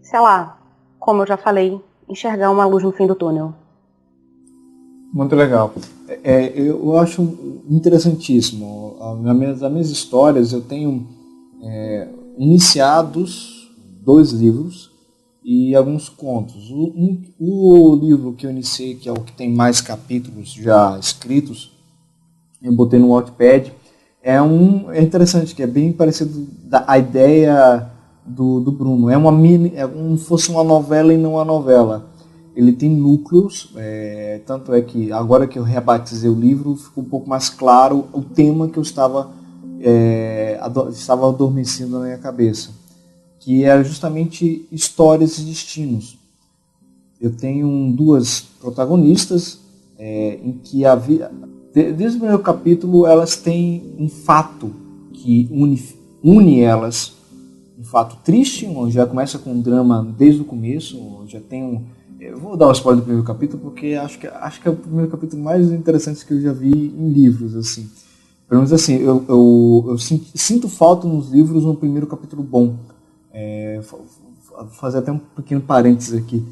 Speaker 5: Sei lá, como eu já falei, enxergar uma luz no fim do túnel.
Speaker 1: Muito legal. Eu acho interessantíssimo. Nas minhas histórias eu tenho iniciados 2 livros e alguns contos. O livro que eu iniciei, que é o que tem mais capítulos já escritos, eu botei no Wattpad, é interessante, que é bem parecido a ideia do Bruno. É como se fosse uma novela e não uma novela. Ele tem núcleos, tanto é que agora que eu rebatizei o livro, ficou um pouco mais claro o tema que eu estava adormecido na minha cabeça, que era justamente histórias e destinos. Eu tenho 2 protagonistas em que a vida, desde o primeiro capítulo, elas têm um fato que une elas, um fato triste, onde já começa com um drama desde o começo, já tem eu vou dar o spoiler do primeiro capítulo, porque acho que é o primeiro capítulo mais interessante que eu já vi em livros, assim. Pelo menos assim, eu sinto falta nos livros um primeiro capítulo bom. Vou fazer até um pequeno parênteses aqui.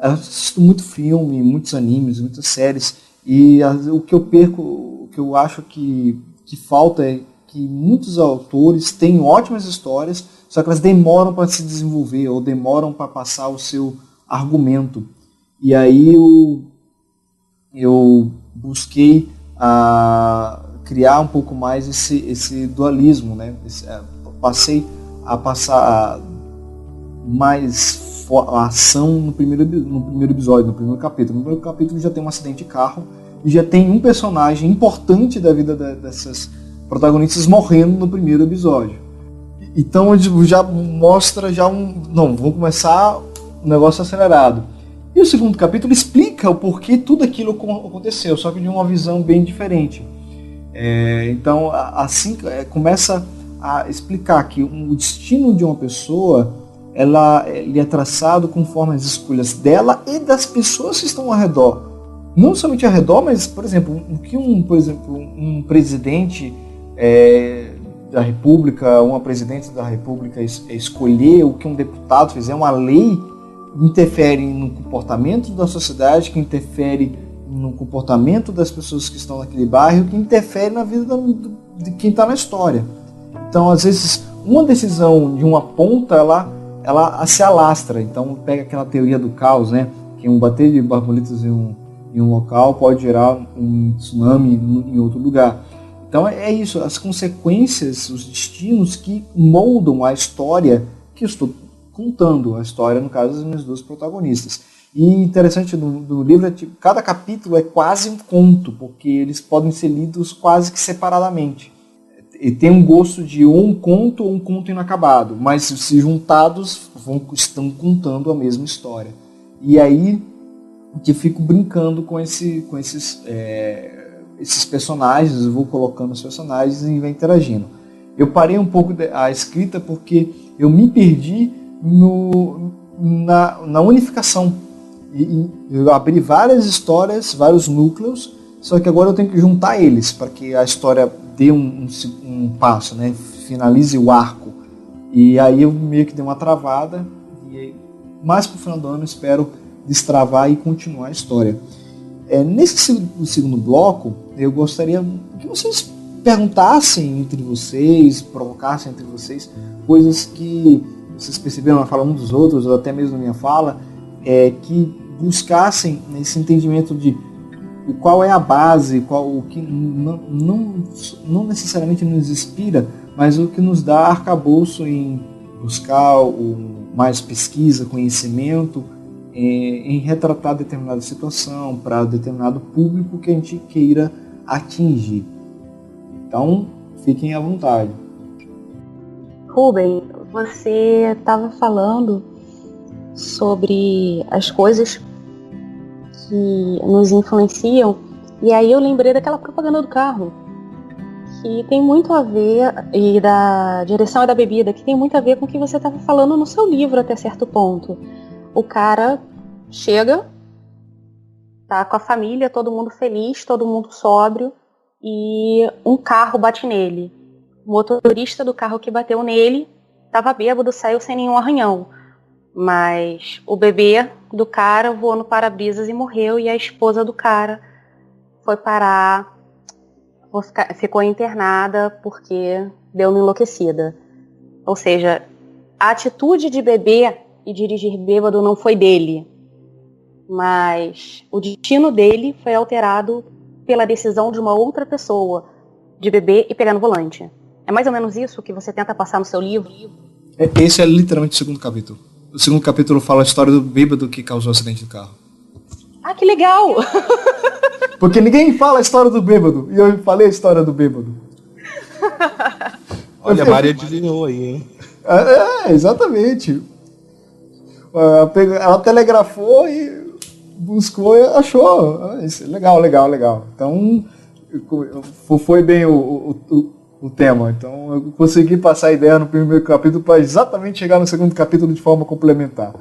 Speaker 1: Eu assisto muito filme, muitos animes, muitas séries, e o que eu perco, o que eu acho que falta é que muitos autores têm ótimas histórias, só que elas demoram para se desenvolver, ou demoram para passar o seu argumento. E aí eu busquei criar um pouco mais esse dualismo, né? Passei a passar mais a ação no primeiro episódio, no primeiro capítulo. No primeiro capítulo já tem um acidente de carro e já tem um personagem importante da vida dessas protagonistas morrendo no primeiro episódio. Então já mostra não, vamos começar um negócio acelerado. E o segundo capítulo explica o porquê tudo aquilo aconteceu, só que de uma visão bem diferente. Então, assim, começa a explicar que o destino de uma pessoa ele é traçado conforme as escolhas dela e das pessoas que estão ao redor. Não somente ao redor, mas, por exemplo, um presidente da República, uma presidente da República escolher o que um deputado fizer, uma lei, interfere no comportamento da sociedade, que interfere no comportamento das pessoas que estão naquele bairro, que interfere na vida de quem está na história. Então, às vezes, uma decisão de uma ponta, ela se alastra. Então, pega aquela teoria do caos, né? Que um bater de borboletas em um local pode gerar um tsunami em outro lugar. Então, é isso, as consequências, os destinos que moldam a história que eu estou contando, a história, no caso, das minhas 2 protagonistas. E interessante no livro é que cada capítulo é quase um conto, porque eles podem ser lidos quase que separadamente. E tem um gosto de um conto ou um conto inacabado, mas se juntados estão contando a mesma história. E aí que eu fico brincando com esses personagens, eu vou colocando os personagens e vai interagindo. Eu parei um pouco a escrita porque eu me perdi na unificação. Eu abri várias histórias, vários núcleos, só que agora eu tenho que juntar eles para que a história dê um passo, né? Finalize o arco. E aí eu meio que dei uma travada, e mais para o final do ano eu espero destravar e continuar a história. Nesse segundo bloco, eu gostaria que vocês perguntassem entre vocês, provocassem entre vocês coisas que vocês perceberam na fala um dos outros, ou até mesmo na minha fala, que buscassem esse entendimento de qual é a base, o que não necessariamente nos inspira, mas o que nos dá arcabouço em buscar mais pesquisa, conhecimento, em retratar determinada situação para determinado público que a gente queira atingir. Então, fiquem à vontade.
Speaker 5: Rubem, você estava falando sobre as coisas que nos influenciam, e aí eu lembrei daquela propaganda do carro, que tem muito a ver, e da direção e da bebida, que tem muito a ver com o que você estava falando no seu livro até certo ponto. O cara chega, tá com a família, todo mundo feliz, todo mundo sóbrio, e um carro bate nele. O motorista do carro que bateu nele estava bêbado, saiu sem nenhum arranhão. Mas o bebê do cara voou no para-brisas e morreu, e a esposa do cara foi parar, ficou internada porque deu uma enlouquecida. Ou seja, a atitude de beber e dirigir bêbado não foi dele, mas o destino dele foi alterado pela decisão de uma outra pessoa de beber e pegar no volante. É mais ou menos isso que você tenta passar no seu livro?
Speaker 1: Esse é literalmente o segundo capítulo. O segundo capítulo fala a história do bêbado que causou o acidente do carro.
Speaker 5: Ah, que legal!
Speaker 1: Porque ninguém fala a história do bêbado. E eu falei a história do bêbado.
Speaker 4: Olha, a Maria adivinhou aí, hein?
Speaker 1: Exatamente. Ela telegrafou e buscou e achou. Legal. Então, foi bem o tema. Então, eu consegui passar a ideia no primeiro capítulo para exatamente chegar no segundo capítulo de forma complementar.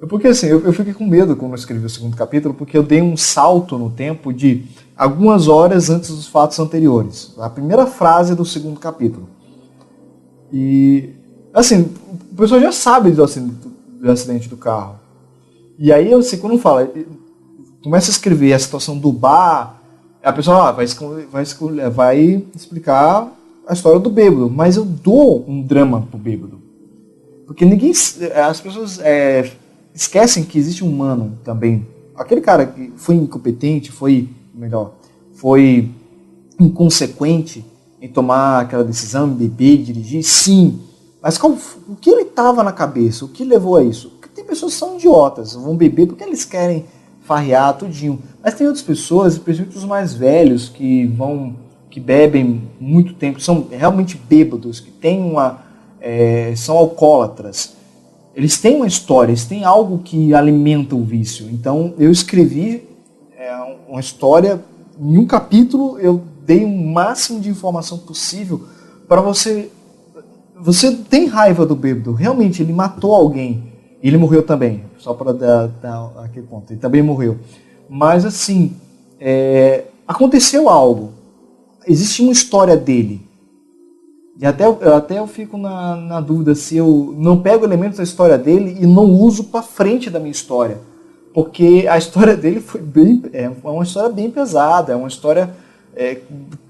Speaker 1: Porque assim, eu fiquei com medo quando eu escrevi o segundo capítulo, porque eu dei um salto no tempo de algumas horas antes dos fatos anteriores. A primeira frase do segundo capítulo. E, assim, o pessoal já sabe do acidente do carro. E aí, assim, quando fala, começa a escrever a situação do bar, a pessoa vai explicar a história do bêbado. Mas eu dou um drama pro bêbado. Porque as pessoas esquecem que existe um humano também. Aquele cara que foi incompetente, foi inconsequente em tomar aquela decisão, beber, dirigir, sim. Mas o que ele estava na cabeça? O que levou a isso? Porque tem pessoas que são idiotas, vão beber porque eles querem farrear tudinho. Mas tem outras pessoas, principalmente os mais velhos, que bebem muito tempo, são realmente bêbados, que são alcoólatras. Eles têm uma história, eles têm algo que alimenta o vício. Então eu escrevi uma história, em um capítulo eu dei o máximo de informação possível para você. Você tem raiva do bêbado, realmente ele matou alguém, ele morreu também, só para dar aquele ponto, ele também morreu. Mas assim, aconteceu algo, existe uma história dele. E até eu fico na dúvida se eu não pego elementos da história dele e não uso para frente da minha história. Porque a história dele foi uma história bem pesada, é uma história,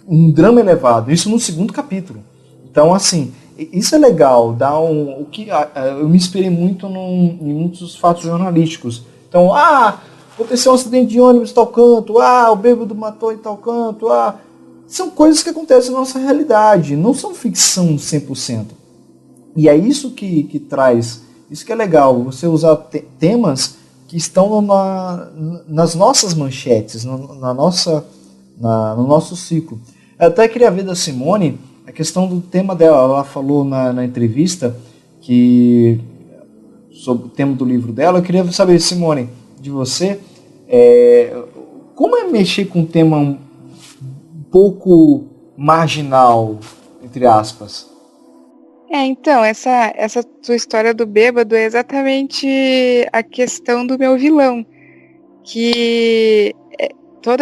Speaker 1: um drama elevado. Isso no segundo capítulo. Então, assim, isso é legal. Eu me inspirei muito em muitos fatos jornalísticos. Então, aconteceu um acidente de ônibus em tal canto, o bêbado matou em tal canto, são coisas que acontecem na nossa realidade, não são ficção 100%. E é isso que traz, isso que é legal, você usar temas que estão nas nossas manchetes, no nosso ciclo. Eu até queria ver da Simone a questão do tema dela. Ela falou na entrevista sobre o tema do livro dela. Eu queria saber, Simone, de você, como é mexer com um tema um pouco marginal, entre aspas?
Speaker 2: Então, essa tua história do bêbado é exatamente a questão do meu vilão, que todo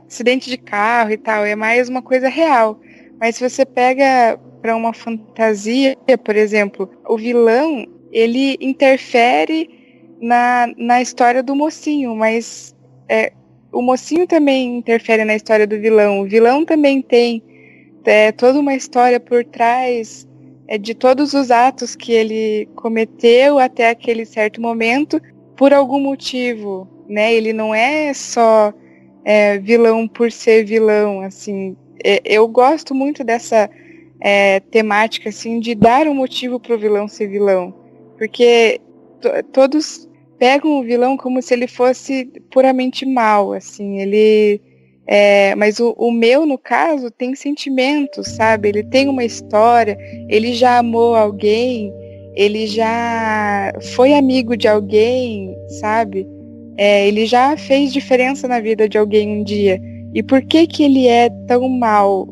Speaker 2: acidente de carro e tal é mais uma coisa real, mas se você pega para uma fantasia, por exemplo, o vilão, ele interfere na história do mocinho, mas o mocinho também interfere na história do vilão, o vilão também tem toda uma história por trás de todos os atos que ele cometeu até aquele certo momento, por algum motivo, né? Ele não é só vilão por ser vilão, assim. Eu gosto muito dessa temática, assim, de dar um motivo para o vilão ser vilão, porque todos pegam o vilão como se ele fosse puramente mal, assim, mas o meu, no caso, tem sentimentos, sabe? Ele tem uma história, ele já amou alguém, ele já foi amigo de alguém, sabe? Ele já fez diferença na vida de alguém um dia. E por que ele é tão mal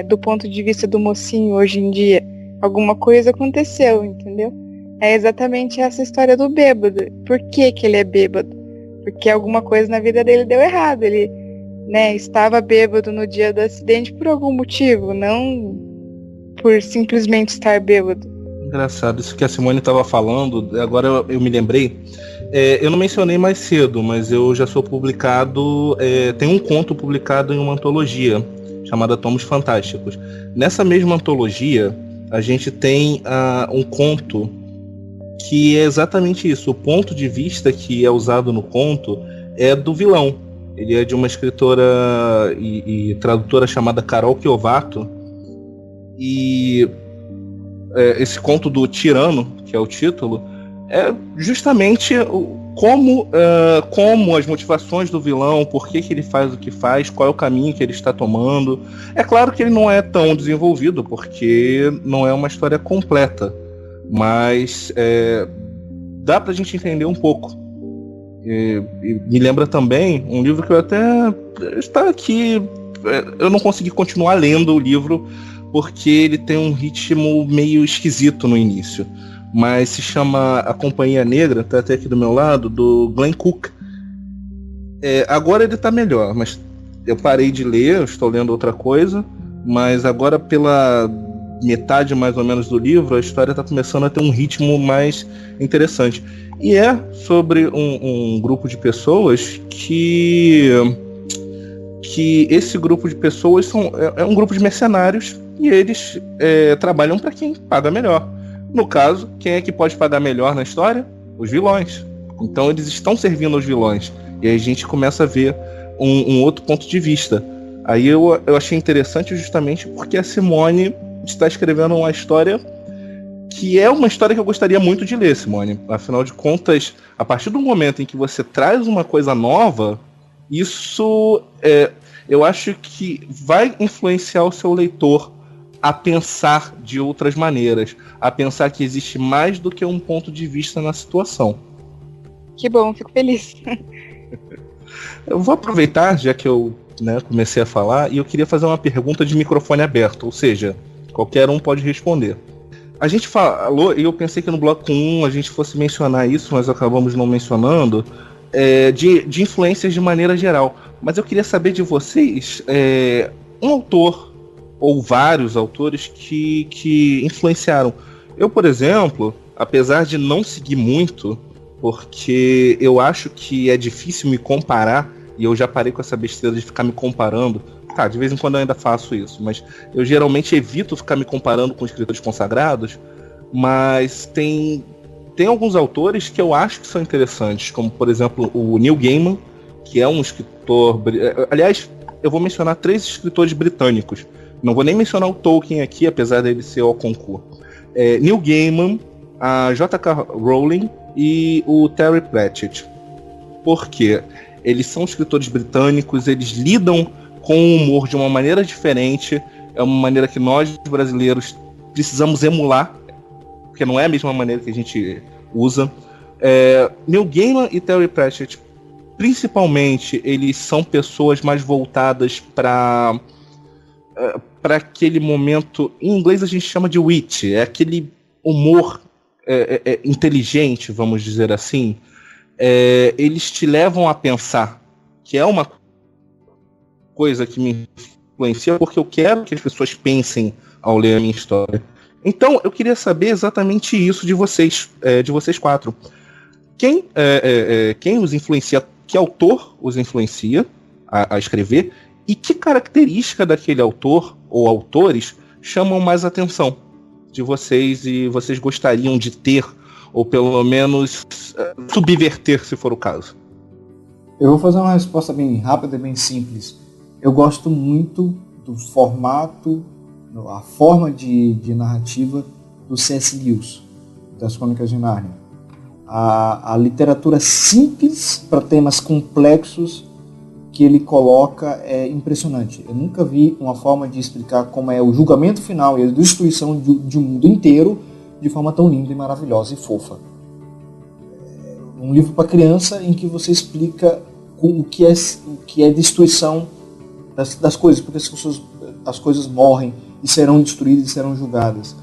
Speaker 2: do ponto de vista do mocinho hoje em dia? Alguma coisa aconteceu, entendeu? É exatamente essa história do bêbado. Por que ele é bêbado? Porque alguma coisa na vida dele deu errado. Ele estava bêbado no dia do acidente por algum motivo, não por simplesmente estar bêbado.
Speaker 4: Engraçado, isso que a Simone estava falando, agora eu me lembrei, Eu não mencionei mais cedo, mas eu já sou publicado. Tem um conto publicado em uma antologia chamada Tomos Fantásticos. Nessa mesma antologia, a gente tem um conto que é exatamente isso. O ponto de vista que é usado no conto é do vilão. Ele é de uma escritora e tradutora chamada Carol Chiovato. E esse conto do Tirano, que é o título, é justamente como as motivações do vilão, por que ele faz o que faz, qual é o caminho que ele está tomando. É claro que ele não é tão desenvolvido, porque não é uma história completa, mas dá pra gente entender um pouco. E me lembra também um livro que eu até está aqui. Eu não consegui continuar lendo o livro porque ele tem um ritmo meio esquisito no início, mas se chama A Companhia Negra, tá até aqui do meu lado, do Glenn Cook. Agora ele tá melhor, mas eu parei de ler, eu estou lendo outra coisa, mas agora pela metade mais ou menos do livro, a história está começando a ter um ritmo mais interessante. E é sobre um grupo de pessoas que esse grupo de pessoas é um grupo de mercenários e eles trabalham para quem paga melhor. No caso, quem é que pode pagar melhor na história? Os vilões. Então eles estão servindo aos vilões. E aí a gente começa a ver um outro ponto de vista. Aí eu achei interessante justamente porque a Simone está escrevendo uma história que é uma história que eu gostaria muito de ler, Simone. Afinal de contas, a partir do momento em que você traz uma coisa nova, isso eu acho que vai influenciar o seu leitor a pensar de outras maneiras, a pensar que existe mais do que um ponto de vista na situação.
Speaker 2: Que bom, fico feliz.
Speaker 4: Eu vou aproveitar, já que eu comecei a falar, e eu queria fazer uma pergunta de microfone aberto, ou seja, qualquer um pode responder. A gente falou, e eu pensei que no bloco 1 a gente fosse mencionar isso, mas acabamos não mencionando, de influências de maneira geral. Mas eu queria saber de vocês, um autor ou vários autores que influenciaram. Eu, por exemplo, apesar de não seguir muito, porque eu acho que é difícil me comparar, e eu já parei com essa besteira de ficar me comparando. Tá, de vez em quando eu ainda faço isso, mas eu geralmente evito ficar me comparando com escritores consagrados, mas tem alguns autores que eu acho que são interessantes, como, por exemplo, o Neil Gaiman, que é um escritor... Aliás, eu vou mencionar 3 escritores britânicos. Não vou nem mencionar o Tolkien aqui, apesar dele ser ao concurso. Neil Gaiman, a J.K. Rowling e o Terry Pratchett. Por quê? Eles são escritores britânicos, eles lidam com o humor de uma maneira diferente, é uma maneira que nós, brasileiros, precisamos emular, porque não é a mesma maneira que a gente usa. Neil Gaiman e Terry Pratchett, principalmente, eles são pessoas mais voltadas para aquele momento, em inglês a gente chama de wit, é aquele humor inteligente, vamos dizer assim. Eles te levam a pensar, que é uma coisa que me influencia, porque eu quero que as pessoas pensem ao ler a minha história. Então, eu queria saber exatamente isso de vocês 4. Quem os influencia, que autor os influencia a escrever, e que característica daquele autor ou autores chamam mais atenção de vocês e vocês gostariam de ter, ou pelo menos subverter, se for o caso?
Speaker 1: Eu vou fazer uma resposta bem rápida e bem simples. Eu gosto muito do formato, a forma de narrativa do C.S. Lewis, das Crônicas de Nárnia. A literatura simples para temas complexos que ele coloca é impressionante. Eu nunca vi uma forma de explicar como é o julgamento final e a destruição de um mundo inteiro de forma tão linda e maravilhosa e fofa. É um livro para criança em que você explica o que é destruição das coisas, porque as coisas morrem e serão destruídas e serão julgadas.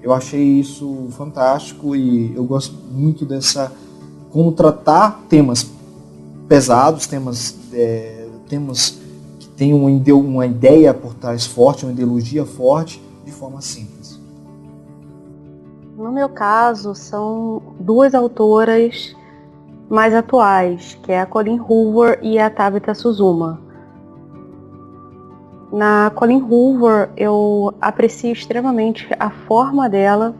Speaker 1: Eu achei isso fantástico e eu gosto muito como tratar temas pesados, temas que têm uma ideia por trás forte, uma ideologia forte, de forma simples.
Speaker 5: No meu caso, são 2 autoras mais atuais, que é a Colleen Hoover e a Tabitha Suzuma. Na Colleen Hoover, eu aprecio extremamente a forma dela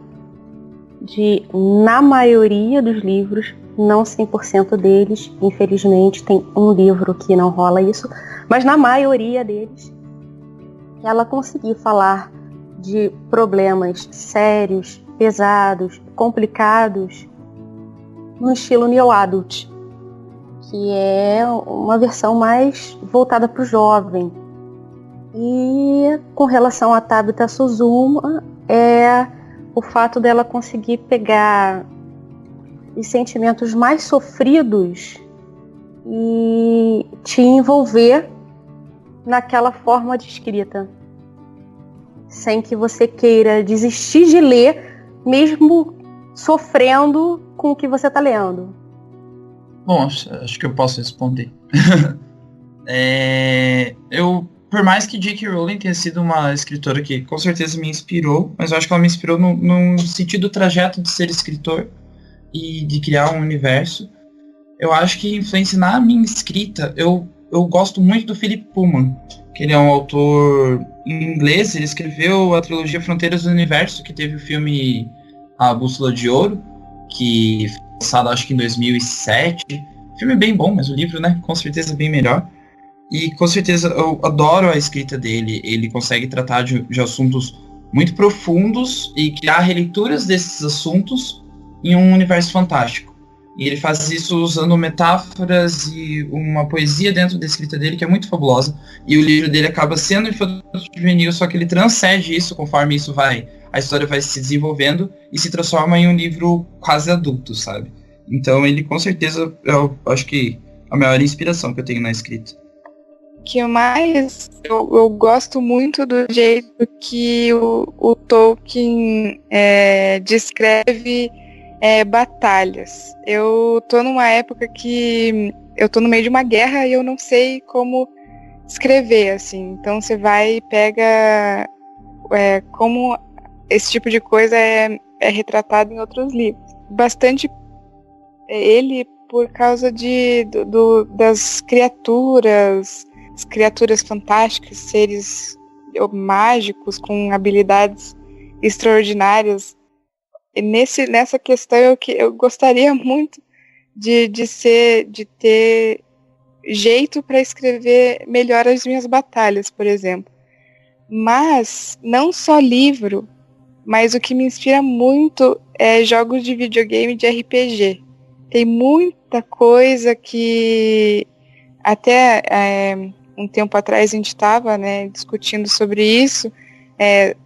Speaker 5: de, na maioria dos livros, não 100% deles, infelizmente, tem um livro que não rola isso, mas na maioria deles, ela conseguir falar de problemas sérios, pesados, complicados, no estilo Neo Adult, que é uma versão mais voltada para o jovem. E com relação a Tabitha Suzuma, é o fato dela conseguir pegar os sentimentos mais sofridos e te envolver naquela forma de escrita, sem que você queira desistir de ler, mesmo sofrendo com o que você está lendo.
Speaker 3: Bom, acho que eu posso responder. Por mais que J.K. Rowling tenha sido uma escritora que com certeza me inspirou, mas eu acho que ela me inspirou no sentido do trajeto de ser escritor e de criar um universo. Eu acho que influência na minha escrita, eu gosto muito do Philip Pullman, que ele é um autor inglês. Ele escreveu a trilogia Fronteiras do Universo, que teve o filme A Bússola de Ouro, que foi lançado acho que em 2007. O filme é bem bom, mas o livro, né, com certeza é bem melhor. E com certeza eu adoro a escrita dele. Ele consegue tratar de assuntos muito profundos e criar releituras desses assuntos em um universo fantástico. E ele faz isso usando metáforas e uma poesia dentro da escrita dele que é muito fabulosa. E o livro dele acaba sendo infanto-juvenil, só que ele transcende isso conforme a história vai se desenvolvendo e se transforma em um livro quase adulto, sabe? Então ele com certeza, eu acho que a maior inspiração que eu tenho na escrita.
Speaker 2: Que mais eu gosto muito do jeito que o Tolkien descreve batalhas. Eu tô numa época que eu tô no meio de uma guerra e eu não sei como escrever, assim. Então você vai e pega como esse tipo de coisa é retratado em outros livros. Bastante ele por causa das criaturas, as criaturas fantásticas, seres mágicos com habilidades extraordinárias. E nessa questão eu gostaria muito de ter jeito para escrever melhor as minhas batalhas, por exemplo. Mas não só livro, mas o que me inspira muito é jogos de videogame de RPG. Tem muita coisa que até um tempo atrás a gente estava, né, discutindo sobre isso,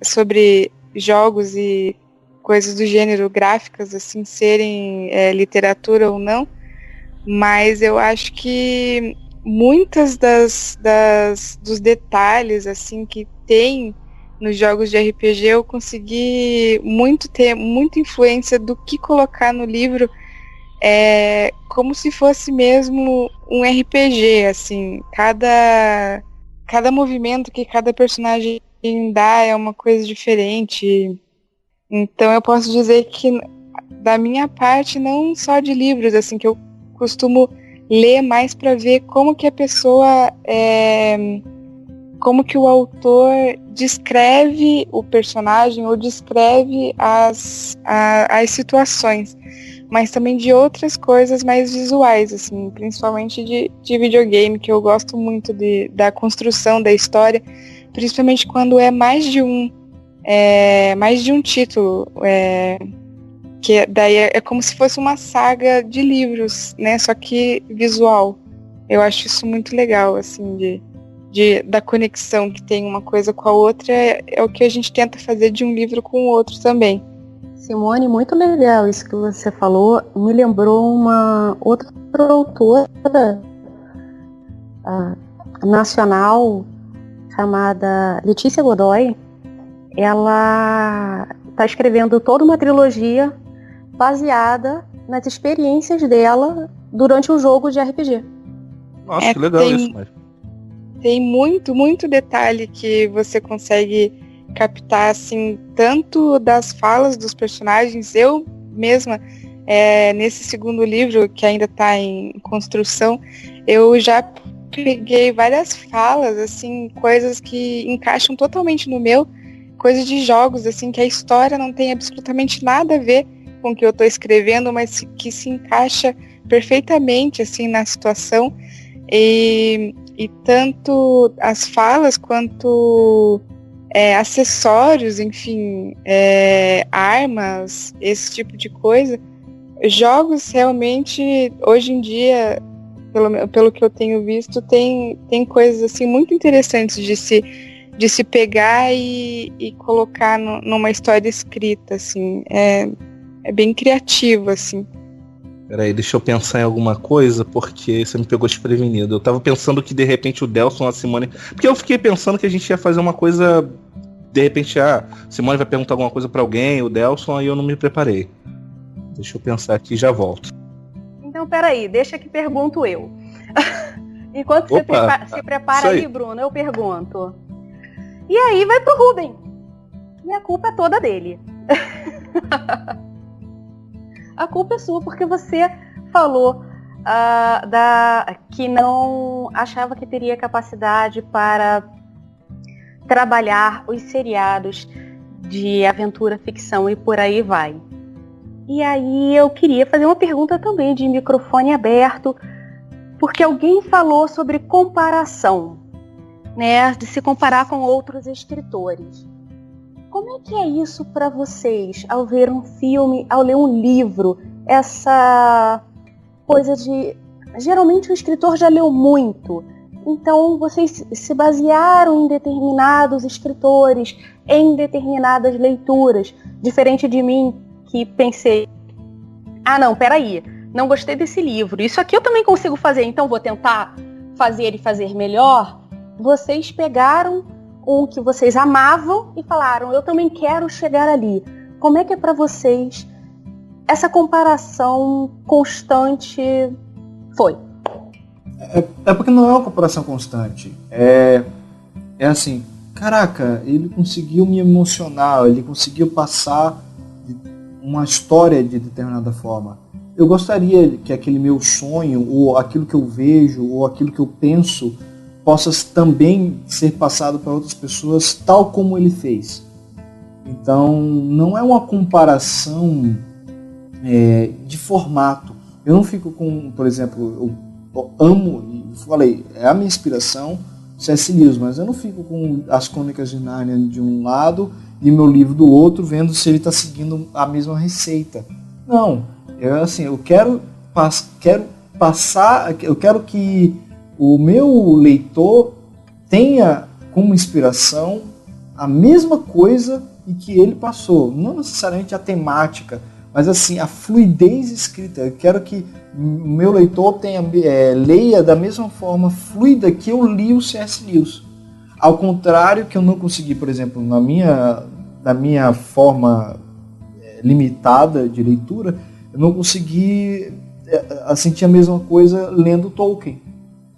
Speaker 2: sobre jogos e coisas do gênero, gráficas, assim, serem literatura ou não, mas eu acho que muitas dos detalhes, assim, que tem nos jogos de RPG, eu consegui ter muita influência do que colocar no livro, como se fosse mesmo um RPG, assim, cada movimento que cada personagem dá é uma coisa diferente. Então eu posso dizer que da minha parte, não só de livros, assim, que eu costumo ler mais para ver como que a pessoa, como que o autor descreve o personagem ou descreve as situações, mas também de outras coisas mais visuais, assim, principalmente de videogame, que eu gosto muito da construção da história, principalmente quando é mais de um título, que daí é como se fosse uma saga de livros, né, só que visual. Eu acho isso muito legal, assim, da conexão que tem uma coisa com a outra, é o que a gente tenta fazer de um livro com o outro também.
Speaker 5: Simone, muito legal isso que você falou. Me lembrou uma outra autora nacional chamada Letícia Godoy. Ela está escrevendo toda uma trilogia baseada nas experiências dela durante um jogo de RPG.
Speaker 4: Nossa, que legal isso, mas...
Speaker 2: Tem muito, muito detalhe que você consegue captar, assim, tanto das falas dos personagens. Eu mesma nesse segundo livro, que ainda está em construção, eu já peguei várias falas, assim, coisas que encaixam totalmente no meu, coisas de jogos, assim, que a história não tem absolutamente nada a ver com o que eu estou escrevendo, mas que se encaixa perfeitamente, assim, na situação. E tanto as falas quanto acessórios, enfim, armas, esse tipo de coisa. Jogos realmente, hoje em dia, pelo que eu tenho visto, tem coisas assim muito interessantes de se pegar e colocar numa história escrita, assim. É bem criativo, assim.
Speaker 4: Peraí, deixa eu pensar em alguma coisa, porque você me pegou desprevenido. Eu tava pensando que de repente o Delson, a Simone... Porque eu fiquei pensando que a gente ia fazer uma coisa... De repente, a Simone vai perguntar alguma coisa pra alguém, o Delson, aí eu não me preparei. Deixa eu pensar aqui e já volto.
Speaker 5: Então, peraí, deixa que pergunto eu. Enquanto você se prepara aí, Bruno, eu pergunto. E aí vai pro Rubem. E a culpa é toda dele. A culpa é sua, porque você falou que não achava que teria capacidade para trabalhar os seriados de aventura, ficção e por aí vai. E aí eu queria fazer uma pergunta também de microfone aberto, porque alguém falou sobre comparação, né, de se comparar com outros escritores. Como é que é isso para vocês, ao ver um filme, ao ler um livro, essa coisa de... Geralmente o escritor já leu muito, então vocês se basearam em determinados escritores, em determinadas leituras, diferente de mim, que pensei, não, peraí, não gostei desse livro, isso aqui eu também consigo fazer, então vou tentar fazer e fazer melhor. Vocês pegaram um que vocês amavam e falaram, eu também quero chegar ali. Como é que é para vocês essa comparação constante foi?
Speaker 1: É porque não é uma comparação constante. É assim, caraca, ele conseguiu me emocionar, ele conseguiu passar uma história de determinada forma. Eu gostaria que aquele meu sonho, ou aquilo que eu vejo, ou aquilo que eu penso, possa também ser passado para outras pessoas, tal como ele fez. Então, não é uma comparação de formato. Eu não fico com, por exemplo, eu amo, e falei, é a minha inspiração, C.S. Lewis, mas eu não fico com as Crônicas de Nárnia de um lado e meu livro do outro, vendo se ele está seguindo a mesma receita. Não, eu quero passar, eu quero que o meu leitor tenha como inspiração a mesma coisa e que ele passou, não necessariamente a temática, mas assim, a fluidez escrita. Eu quero que o meu leitor leia da mesma forma fluida que eu li o C.S. Lewis. Ao contrário, que eu não consegui, por exemplo, na minha forma limitada de leitura, eu não consegui sentir a mesma coisa lendo Tolkien.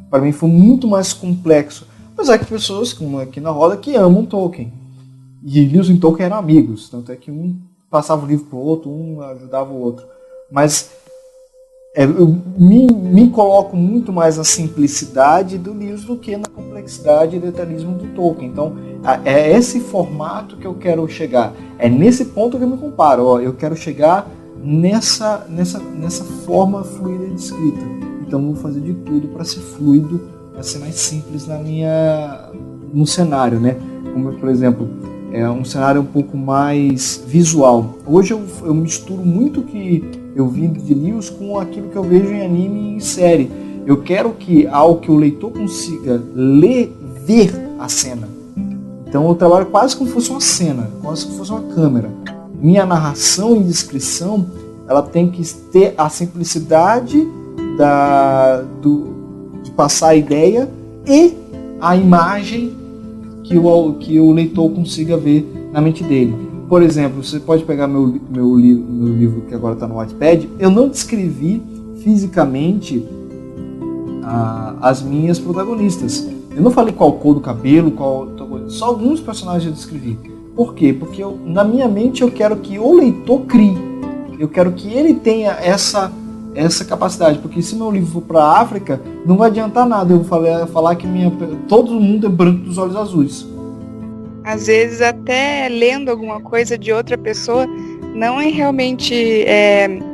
Speaker 1: Para mim foi muito mais complexo. Apesar que pessoas, como aqui na roda, que amam Tolkien. E Lewis e Tolkien eram amigos. Tanto é que um passava o livro para o outro, um ajudava o outro. Mas eu me coloco muito mais na simplicidade do Lewis do que na complexidade e detalhismo do Tolkien. Então, é esse formato que eu quero chegar. É nesse ponto que eu me comparo. Eu quero chegar nessa forma fluida de escrita. Então, vou fazer de tudo para ser fluido, para ser mais simples no cenário, né? Como, por exemplo, um cenário um pouco mais visual. Hoje eu misturo muito o que eu vi de Lewis com aquilo que eu vejo em anime e em série. Eu quero que o leitor consiga ver a cena. Então eu trabalho quase como se fosse uma cena, quase como se fosse uma câmera. Minha narração e descrição, ela tem que ter a simplicidade de passar a ideia e a imagem que o leitor consiga ver na mente dele. Por exemplo, você pode pegar meu livro que agora está no Wattpad. Eu não descrevi fisicamente as minhas protagonistas. Eu não falei qual cor do cabelo, só alguns personagens eu descrevi. Por quê? Porque na minha mente eu quero que o leitor crie. Eu quero que ele tenha essa capacidade, porque se meu livro for para a África, não vai adiantar nada eu falar que todo mundo é branco dos olhos azuis.
Speaker 2: Às vezes até lendo alguma coisa de outra pessoa, não é realmente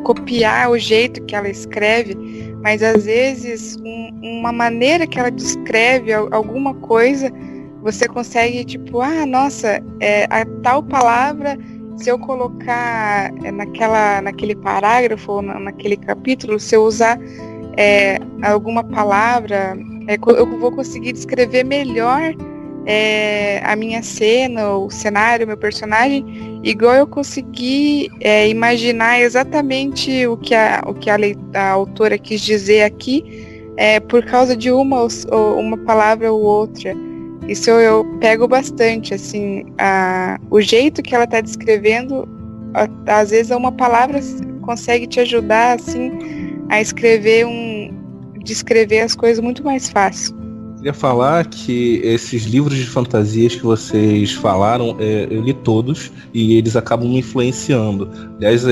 Speaker 2: copiar o jeito que ela escreve, mas às vezes uma maneira que ela descreve alguma coisa, você consegue tipo, nossa, a tal palavra, se eu colocar naquele parágrafo ou naquele capítulo, se eu usar alguma palavra, eu vou conseguir descrever melhor a minha cena, o cenário, o meu personagem, igual eu consegui imaginar exatamente o que a autora quis dizer aqui, por causa de uma palavra ou outra. Isso eu pego bastante, assim, o jeito que ela está descrevendo, às vezes uma palavra consegue te ajudar, assim, a descrever as coisas muito mais fácil.
Speaker 4: Queria falar que esses livros de fantasias que vocês falaram, eu li todos e eles acabam me influenciando. Aliás,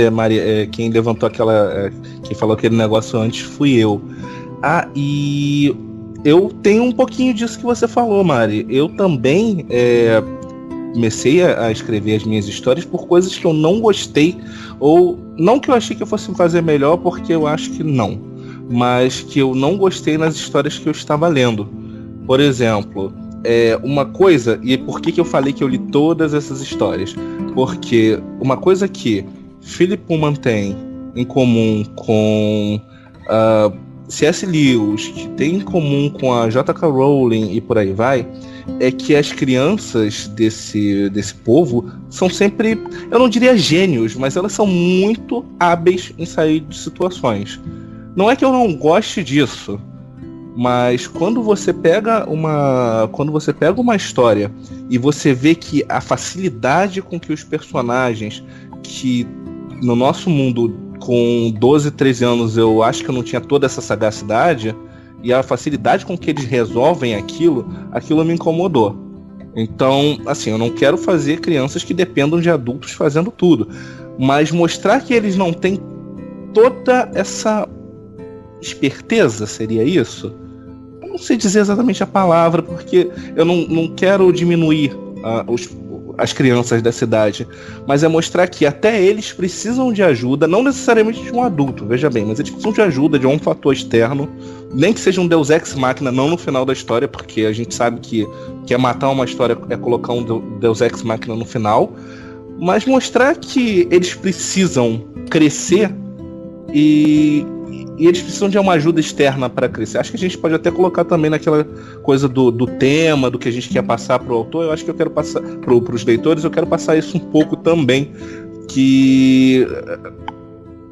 Speaker 4: quem levantou quem falou aquele negócio antes fui eu. E eu tenho um pouquinho disso que você falou, Mari. Eu também comecei a escrever as minhas histórias por coisas que eu não gostei, ou não que eu achei que eu fosse fazer melhor, porque eu acho que não, mas que eu não gostei nas histórias que eu estava lendo. Por exemplo, uma coisa, e por que eu falei que eu li todas essas histórias? Porque uma coisa que Philip Pullman tem em comum com C.S. Lewis, que tem em comum com a J.K. Rowling e por aí vai, é que as crianças desse povo são sempre, eu não diria gênios, mas elas são muito hábeis em sair de situações. Não é que eu não goste disso, mas quando você pega uma história e você vê que a facilidade com que os personagens, que no nosso mundo com 12, 13 anos eu acho que eu não tinha toda essa sagacidade, e a facilidade com que eles resolvem aquilo me incomodou. Então, assim, eu não quero fazer crianças que dependam de adultos fazendo tudo, mas mostrar que eles não têm toda essa esperteza, seria isso? Eu não sei dizer exatamente a palavra, porque eu não quero diminuir as crianças da cidade, mas é mostrar que até eles precisam de ajuda, não necessariamente de um adulto, veja bem, mas eles precisam de ajuda, de um fator externo, nem que seja um Deus Ex Machina, não no final da história, porque a gente sabe que matar uma história é colocar um Deus Ex Machina no final, mas mostrar que eles precisam crescer e eles precisam de uma ajuda externa para crescer. Acho que a gente pode até colocar também naquela coisa do tema, do que a gente quer passar para o autor. Eu acho que eu quero passar para os leitores, eu quero passar isso um pouco também, que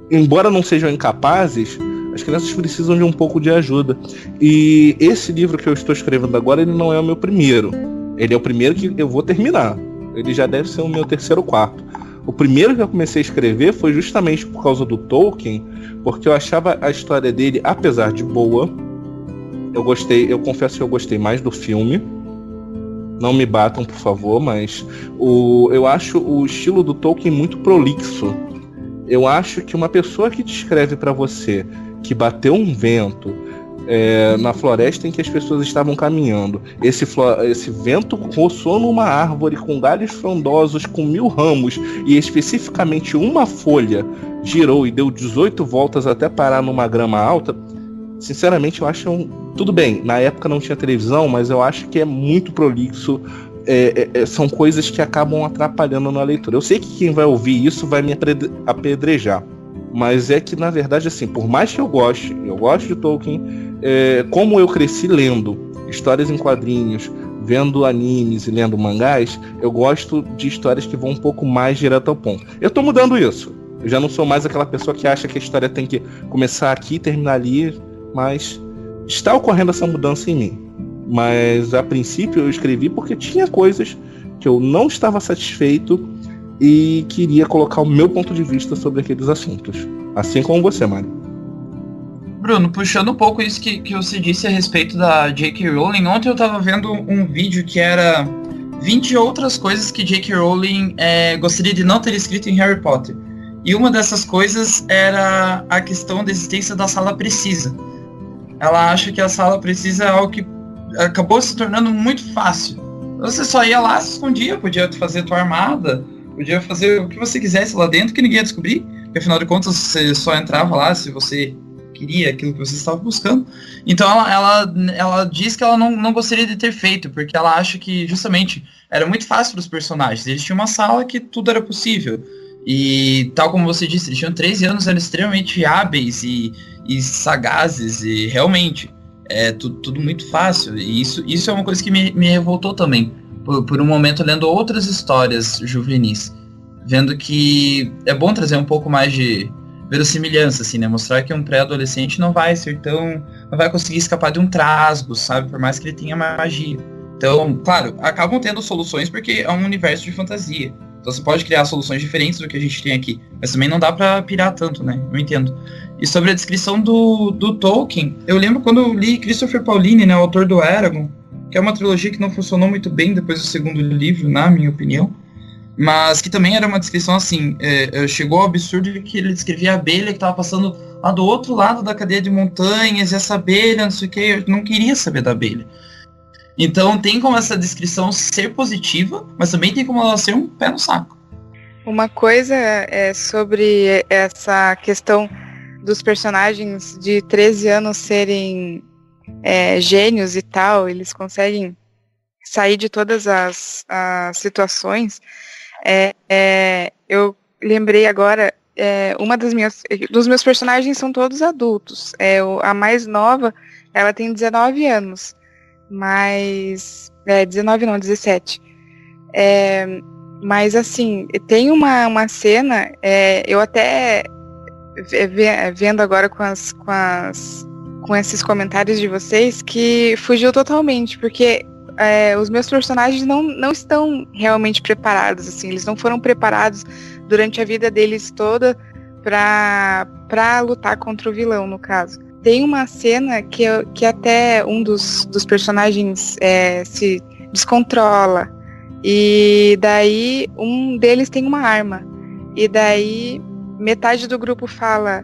Speaker 4: embora não sejam incapazes, as crianças precisam de um pouco de ajuda. E esse livro que eu estou escrevendo agora, ele não é o meu primeiro. Ele é o primeiro que eu vou terminar. Ele já deve ser o meu terceiro ou quarto. O primeiro que eu comecei a escrever foi justamente por causa do Tolkien, porque eu achava a história dele, apesar de boa, eu confesso que eu gostei mais do filme. Não me batam, por favor, mas eu acho o estilo do Tolkien muito prolixo. Eu acho que uma pessoa que descreve para você que bateu um vento na floresta em que as pessoas estavam caminhando, esse vento roçou numa árvore com galhos frondosos com 1000 ramos e especificamente uma folha girou e deu 18 voltas até parar numa grama alta. Sinceramente, eu acho tudo bem, na época não tinha televisão, mas eu acho que é muito prolixo. São coisas que acabam atrapalhando na leitura. Eu sei que quem vai ouvir isso vai me apedrejar, mas é que, na verdade, assim, por mais que eu gosto de Tolkien, como eu cresci lendo histórias em quadrinhos, vendo animes e lendo mangás, eu gosto de histórias que vão um pouco mais direto ao ponto. Eu tô mudando isso. Eu já não sou mais aquela pessoa que acha que a história tem que começar aqui e terminar ali, mas está ocorrendo essa mudança em mim. Mas, a princípio, eu escrevi porque tinha coisas que eu não estava satisfeito e queria colocar o meu ponto de vista sobre aqueles assuntos. Assim como você, Mari.
Speaker 3: Bruno, puxando um pouco isso que você disse a respeito da J.K. Rowling, ontem eu tava vendo um vídeo que era 20 outras coisas que J.K. Rowling gostaria de não ter escrito em Harry Potter. E uma dessas coisas era a questão da existência da sala precisa. Ela acha que a sala precisa é algo que acabou se tornando muito fácil. Você só ia lá, se escondia, podia fazer a tua armada, podia fazer o que você quisesse lá dentro, que ninguém ia descobrir, porque afinal de contas você só entrava lá se você queria aquilo que você estava buscando. Então ela diz que ela não gostaria de ter feito, porque ela acha que justamente era muito fácil para os personagens. Eles tinham uma sala que tudo era possível. E tal como você disse, eles tinham 13 anos, eram extremamente hábeis e sagazes, e realmente tudo muito fácil. E isso é uma coisa que me revoltou também, por um momento lendo outras histórias juvenis, vendo que é bom trazer um pouco mais de verossimilhança, assim, né? Mostrar que um pré-adolescente não vai conseguir escapar de um trasgo, sabe? Por mais que ele tenha magia. Então, claro, acabam tendo soluções porque é um universo de fantasia. Então você pode criar soluções diferentes do que a gente tem aqui. Mas também não dá pra pirar tanto, né? Eu entendo. E sobre a descrição do Tolkien, eu lembro quando eu li Christopher Paolini, né, o autor do Eragon, que é uma trilogia que não funcionou muito bem depois do segundo livro, na minha opinião. Mas que também era uma descrição assim, chegou ao absurdo de que ele descrevia a abelha que estava passando lá do outro lado da cadeia de montanhas, e essa abelha, não sei o que, eu não queria saber da abelha. Então tem como essa descrição ser positiva, mas também tem como ela ser um pé no saco.
Speaker 2: Uma coisa é sobre essa questão dos personagens de 13 anos serem gênios e tal, eles conseguem sair de todas as situações. Eu lembrei agora, dos meus personagens são todos adultos. A mais nova, ela tem 19 anos. Mas 19 não, 17. Mas assim, tem uma cena, eu até vendo agora com esses comentários de vocês, que fugiu totalmente, porque os meus personagens não estão realmente preparados, assim, eles não foram preparados durante a vida deles toda pra lutar contra o vilão, no caso. Tem uma cena que até um dos personagens se descontrola. E daí um deles tem uma arma. E daí metade do grupo fala,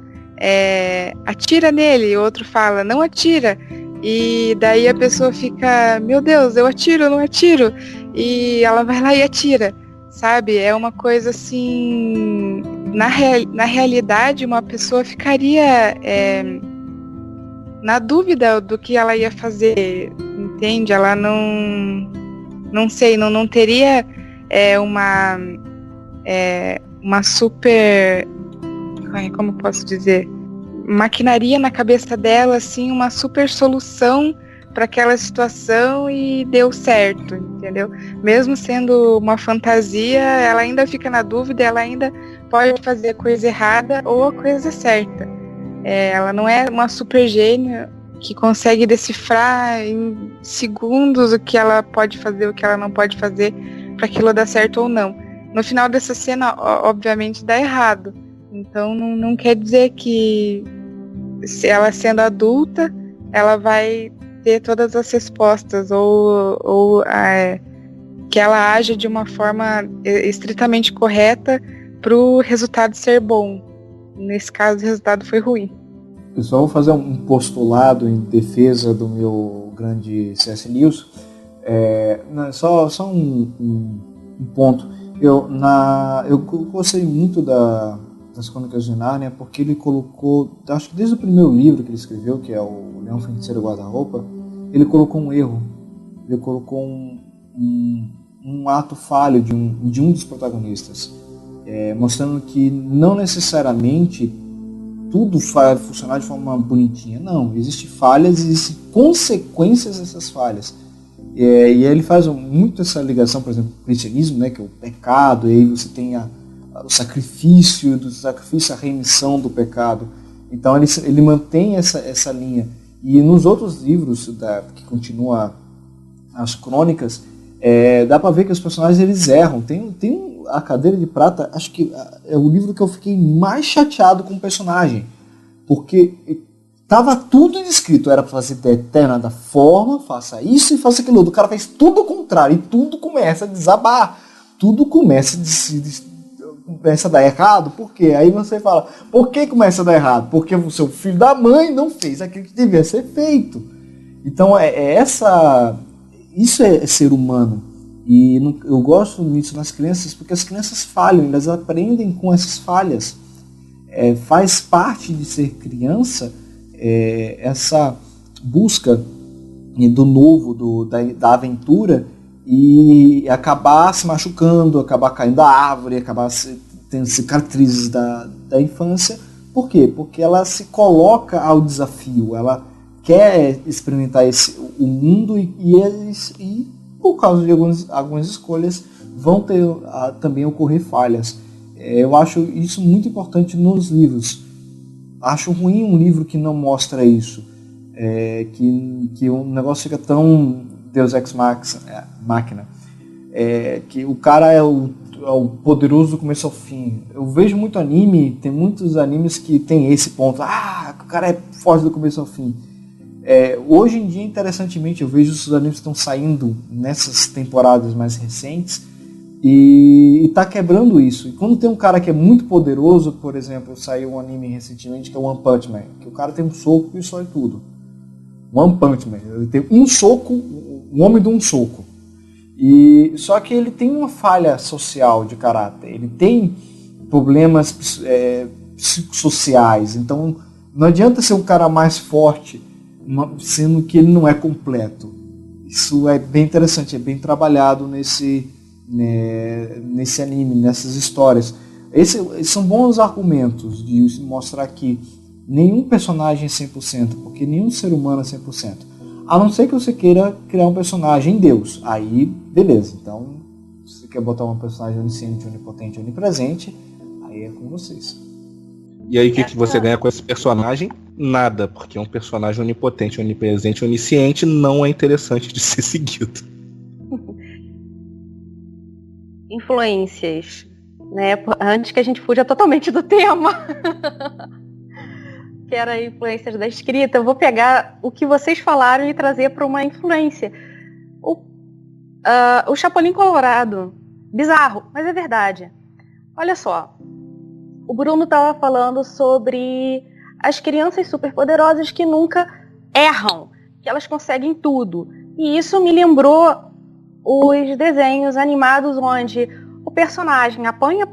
Speaker 2: atira nele. E o outro fala, não atira. E daí a pessoa fica, meu Deus, eu atiro, eu não atiro. E ela vai lá e atira. Sabe? É uma coisa assim... Na realidade, uma pessoa ficaria... na dúvida do que ela ia fazer, entende? Ela não sei, não teria uma super, como posso dizer, maquinaria na cabeça dela, assim, uma super solução para aquela situação, e deu certo, entendeu? Mesmo sendo uma fantasia, ela ainda fica na dúvida, ela ainda pode fazer a coisa errada ou a coisa certa. Ela não é uma super gênia que consegue decifrar em segundos o que ela pode fazer, o que ela não pode fazer para aquilo dar certo ou não. No final dessa cena, obviamente, dá errado. Então não quer dizer que, se ela sendo adulta, ela vai ter todas as respostas, ou que ela haja de uma forma estritamente correta para o resultado ser bom. Nesse caso, o resultado foi ruim.
Speaker 1: Eu só vou fazer um postulado em defesa do meu grande C.S. Lewis. Só um ponto. Eu gostei muito das Crônicas de Nárnia, porque ele colocou, acho que desde o primeiro livro que ele escreveu, que é o Leão Feiticeiro Guarda-Roupa, ele colocou um erro. Ele colocou um ato falho de um dos protagonistas. Mostrando que não necessariamente tudo vai funcionar de forma bonitinha. Não, existem falhas, existem consequências dessas falhas. E aí ele faz muito essa ligação, por exemplo, com o cristianismo, né, que é o pecado, e aí você tem o sacrifício, a remissão do pecado. Então ele mantém essa linha. E nos outros livros que continua as crônicas, dá para ver que os personagens eles erram. Tem A Cadeira de Prata, acho que é o livro que eu fiquei mais chateado com o personagem, porque tava tudo descrito, era para fazer determinada forma, faça isso e faça aquilo outro. O cara faz tudo o contrário e tudo começa a desabar, tudo começa começa a dar errado? Por quê? Aí você fala, por que começa a dar errado? Porque o seu filho da mãe não fez aquilo que devia ser feito. Então isso é ser humano. E eu gosto disso nas crianças, porque as crianças falham, elas aprendem com essas falhas. Faz parte de ser criança essa busca do novo, da aventura, e acabar se machucando, acabar caindo da árvore, acabar tendo cicatrizes da infância. Por quê? Porque ela se coloca ao desafio, ela quer experimentar o mundo, e por causa de algumas escolhas vão também ocorrer falhas. Eu acho isso muito importante nos livros. Acho ruim um livro que não mostra isso, que o negócio fica tão Deus Ex Machina, que o cara é o poderoso do começo ao fim. Eu vejo muito anime, tem muitos animes que tem esse ponto, o cara é forte do começo ao fim. Hoje em dia, interessantemente, eu vejo os animes que estão saindo nessas temporadas mais recentes e tá quebrando isso. E quando tem um cara que é muito poderoso, por exemplo, saiu um anime recentemente que é o One Punch Man, que o cara tem um soco e só é tudo. One Punch Man, ele tem um soco, um homem de um soco. Só que ele tem uma falha social de caráter, ele tem problemas psicossociais, então não adianta ser um cara mais forte, sendo que ele não é completo. Isso é bem interessante, é bem trabalhado nesse anime, nessas histórias. Esses são bons argumentos de mostrar que nenhum personagem é 100%, porque nenhum ser humano é 100%. A não ser que você queira criar um personagem Deus. Aí, beleza. Então, se você quer botar um personagem onisciente, onipotente, onipresente, aí é com vocês.
Speaker 4: E aí, o que você ganha com esse personagem? Nada, porque um personagem onipotente, onipresente, onisciente não é interessante de ser seguido.
Speaker 5: Influências, né? Antes que a gente fuja totalmente do tema, que era influências da escrita, eu vou pegar o que vocês falaram e trazer para uma influência. O Chapolin Colorado, bizarro, mas é verdade. Olha só, o Bruno estava falando sobre as crianças superpoderosas que nunca erram, que elas conseguem tudo. E isso me lembrou os desenhos animados onde o personagem apanha,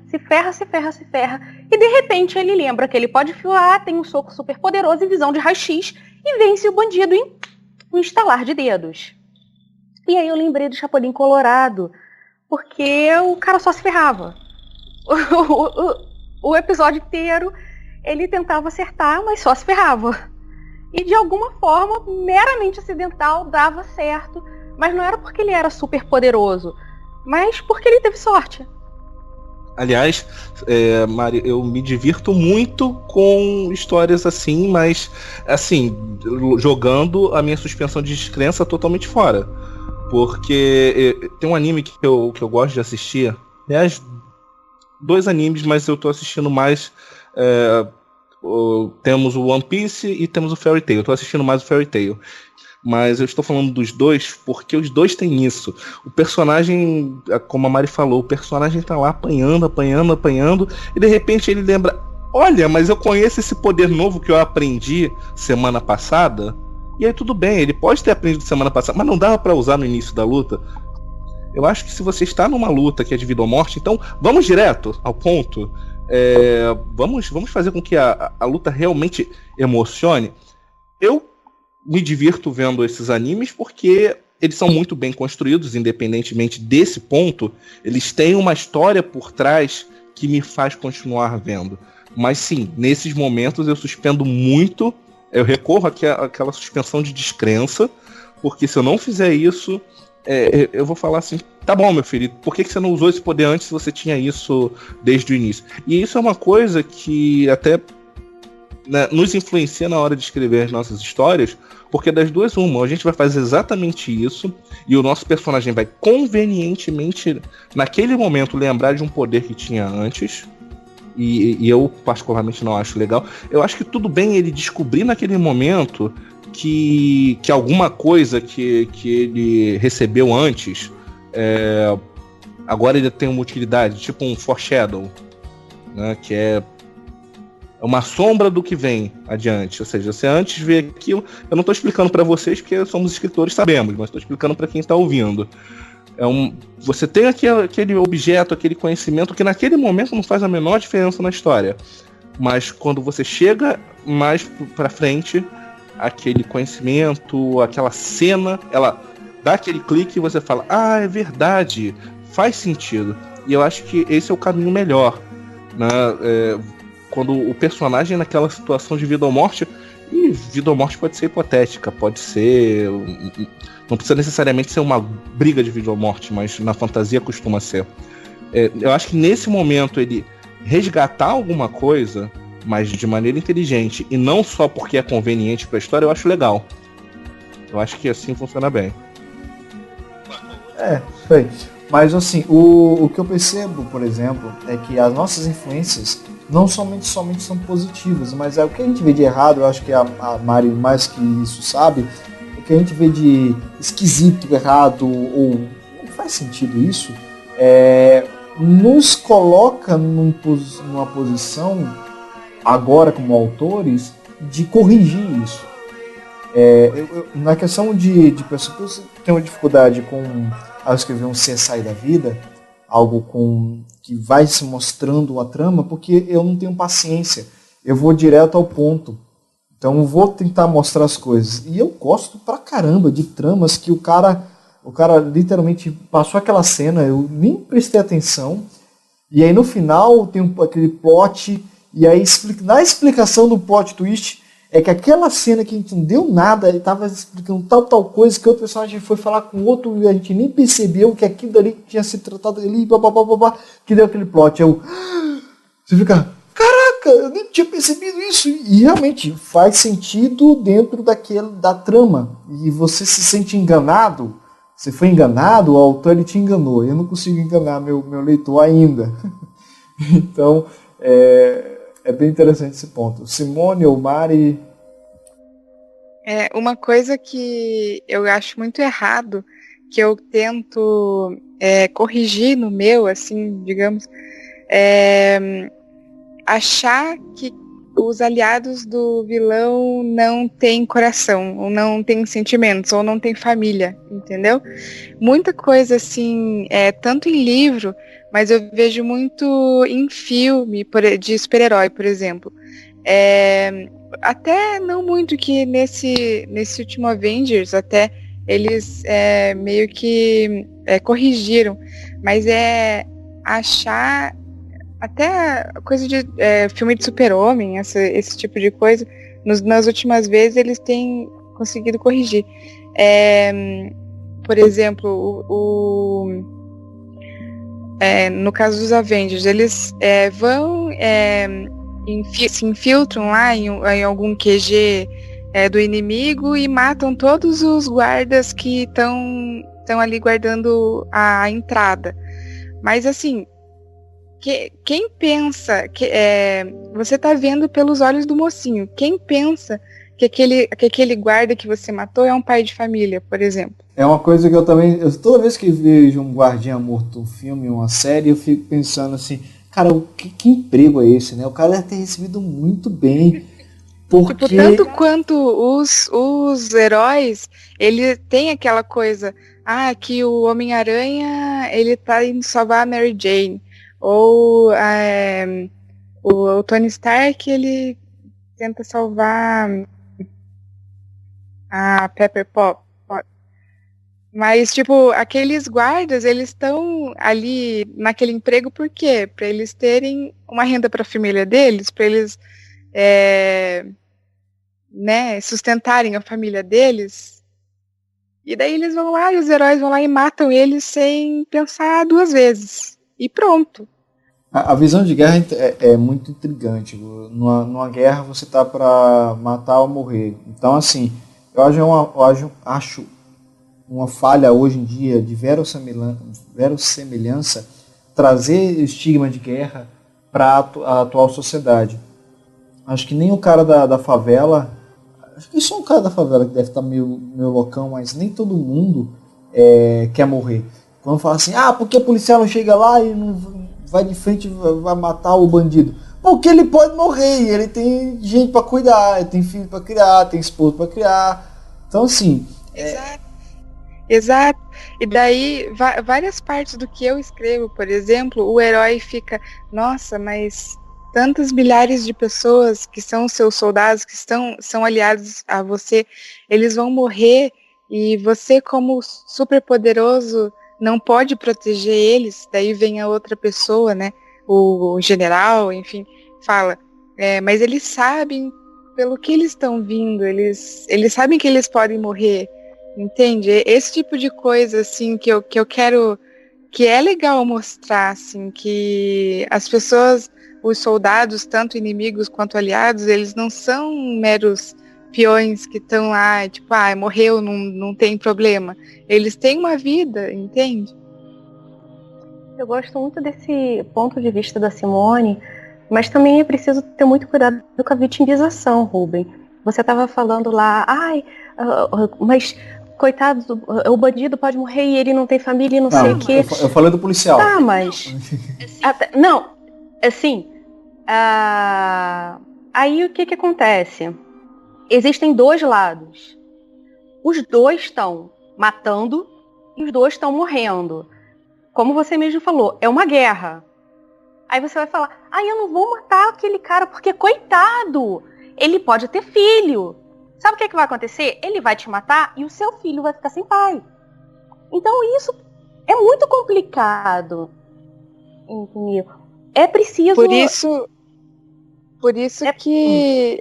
Speaker 5: se ferra, e de repente ele lembra que ele pode voar, tem um soco super poderoso e visão de raio-x e vence o bandido em um estalar de dedos. E aí eu lembrei do Chapolin Colorado, porque o cara só se ferrava. O episódio inteiro ele tentava acertar, mas só se ferrava. E de alguma forma, meramente acidental, dava certo. Mas não era porque ele era super poderoso, mas porque ele teve sorte.
Speaker 4: Aliás, Mari, eu me divirto muito com histórias assim, mas assim, jogando a minha suspensão de descrença totalmente fora. Porque tem um anime que eu gosto de assistir. Aliás, 2 animes, mas eu tô assistindo mais. Temos o One Piece e temos o Fairy Tail. Eu tô assistindo mais o Fairy Tail. Mas eu estou falando dos dois porque os dois têm isso. O personagem, como a Mari falou, o personagem tá lá apanhando, e de repente ele lembra: olha, mas eu conheço esse poder novo que eu aprendi semana passada. E aí tudo bem, ele pode ter aprendido semana passada, mas não dava para usar no início da luta. Eu acho que se você está numa luta que é de vida ou morte, então vamos direto ao ponto. Vamos fazer com que a luta realmente emocione. Eu me divirto vendo esses animes porque eles são muito bem construídos, independentemente desse ponto. Eles têm uma história por trás que me faz continuar vendo. Mas sim, nesses momentos eu suspendo muito, eu recorro àquela suspensão de descrença, porque se eu não fizer isso, eu vou falar assim: tá bom, meu filho, por que você não usou esse poder antes se você tinha isso desde o início? E isso é uma coisa que até nos influencia na hora de escrever as nossas histórias, porque das duas uma, a gente vai fazer exatamente isso e o nosso personagem vai convenientemente naquele momento lembrar de um poder que tinha antes, e eu particularmente não acho legal. Eu acho que tudo bem ele descobrir naquele momento que alguma coisa que ele recebeu antes agora ele tem uma utilidade, tipo um foreshadow, né, que é uma sombra do que vem adiante. Ou seja, você antes vê aquilo. Eu não estou explicando para vocês, porque somos escritores, sabemos, mas estou explicando para quem está ouvindo. Você tem aquele objeto, aquele conhecimento que naquele momento não faz a menor diferença na história. Mas quando você chega mais para frente, aquele conhecimento, aquela cena, ela dá aquele clique e você fala: ah, é verdade, faz sentido. E eu acho que esse é o caminho melhor, né? Quando o personagem naquela situação de vida ou morte, e vida ou morte pode ser hipotética, pode ser... Não precisa necessariamente ser uma briga de vida ou morte, mas na fantasia costuma ser. Eu acho que nesse momento ele resgatar alguma coisa, mas de maneira inteligente, e não só porque é conveniente para a história, eu acho legal. Eu acho que assim funciona bem.
Speaker 1: Foi. Mas assim, o que eu percebo, por exemplo, é que as nossas influências não somente são positivas, mas é o que a gente vê de errado, eu acho que a Mari mais que isso sabe, o que a gente vê de esquisito, errado, ou não faz sentido isso, nos coloca numa posição, agora como autores, de corrigir isso. Na questão de pessoas que têm uma dificuldade ao escrever um CSI da vida, algo que vai se mostrando a trama, porque eu não tenho paciência, eu vou direto ao ponto, então eu vou tentar mostrar as coisas, e eu gosto pra caramba de tramas que o cara literalmente passou aquela cena, eu nem prestei atenção, e aí no final tem aquele plot, e aí na explicação do plot twist, é que aquela cena que a gente não deu nada, ele estava explicando tal coisa, que outro personagem foi falar com outro e a gente nem percebeu que aquilo dali tinha se tratado ali, que deu aquele plot. Você fica, caraca, eu nem tinha percebido isso. E realmente faz sentido dentro da trama. E você se sente enganado, você foi enganado, o autor ele te enganou. Eu não consigo enganar meu leitor ainda. Então, é bem interessante esse ponto. Simone ou Mari?
Speaker 2: Uma coisa que eu acho muito errado, que eu tento corrigir no meu, assim, digamos, achar que os aliados do vilão não têm coração, ou não têm sentimentos, ou não têm família, entendeu? Muita coisa assim, tanto em livro, mas eu vejo muito em filme de super-herói, por exemplo. Até não muito que nesse último Avengers, até eles meio que corrigiram, mas achar até coisa de filme de super-homem, esse tipo de coisa, nas últimas vezes eles têm conseguido corrigir. Por exemplo, no caso dos Avengers, eles vão se infiltram lá em algum QG do inimigo e matam todos os guardas que estão ali guardando a entrada. Mas assim, quem pensa você está vendo pelos olhos do mocinho, quem pensa que aquele guarda que você matou é um pai de família, por exemplo?
Speaker 1: É uma coisa que eu também, toda vez que vejo um guardinha morto, um filme, uma série, eu fico pensando assim, cara, que emprego é esse, né? O cara deve ter recebido muito bem, porque...
Speaker 2: Tipo, tanto quanto os heróis, ele tem aquela coisa, que o Homem-Aranha, ele tá indo salvar a Mary Jane, ou o Tony Stark, ele tenta salvar a Pepper Potts. Mas, tipo, aqueles guardas, eles estão ali naquele emprego por quê? Para eles terem uma renda para a família deles, para eles sustentarem a família deles. E daí eles vão lá, e os heróis vão lá e matam eles sem pensar duas vezes. E pronto.
Speaker 1: A visão de guerra é muito intrigante. Numa guerra você tá para matar ou morrer. Então, assim, eu acho uma falha hoje em dia de verossemelhança trazer estigma de guerra para a atual sociedade. Acho que nem o cara da favela, acho que só o cara da favela que deve estar meio loucão, mas nem todo mundo quer morrer. Quando fala assim, porque o policial não chega lá e não vai de frente e vai matar o bandido. Porque ele pode morrer, ele tem gente para cuidar, ele tem filho para criar, tem esposo para criar. Então, assim...
Speaker 2: Exato. E daí, várias partes do que eu escrevo, por exemplo, o herói fica, nossa, mas tantos milhares de pessoas que são seus soldados, que são aliados a você, eles vão morrer e você, como super poderoso, não pode proteger eles. Daí vem a outra pessoa, né? O general, enfim, fala, mas eles sabem pelo que eles estão vindo, eles sabem que eles podem morrer. Entende? Esse tipo de coisa, assim, que eu quero, que é legal mostrar, assim, que as pessoas, os soldados, tanto inimigos quanto aliados, eles não são meros peões que estão lá, tipo, morreu, não tem problema. Eles têm uma vida, entende?
Speaker 5: Eu gosto muito desse ponto de vista da Simone, mas também é preciso ter muito cuidado com a vitimização, Rubem. Você estava falando lá, mas... coitado, o bandido pode morrer e ele não tem família e não sei o quê.
Speaker 1: Eu falei do policial.
Speaker 5: Tá, mas... não, assim... aí o que acontece? Existem dois lados. Os dois estão matando e os dois estão morrendo. Como você mesmo falou, é uma guerra. Aí você vai falar, eu não vou matar aquele cara porque, coitado, ele pode ter filho. Sabe o que vai acontecer? Ele vai te matar e o seu filho vai ficar sem pai. Então isso é muito complicado. Entendeu? É preciso...
Speaker 2: Por isso que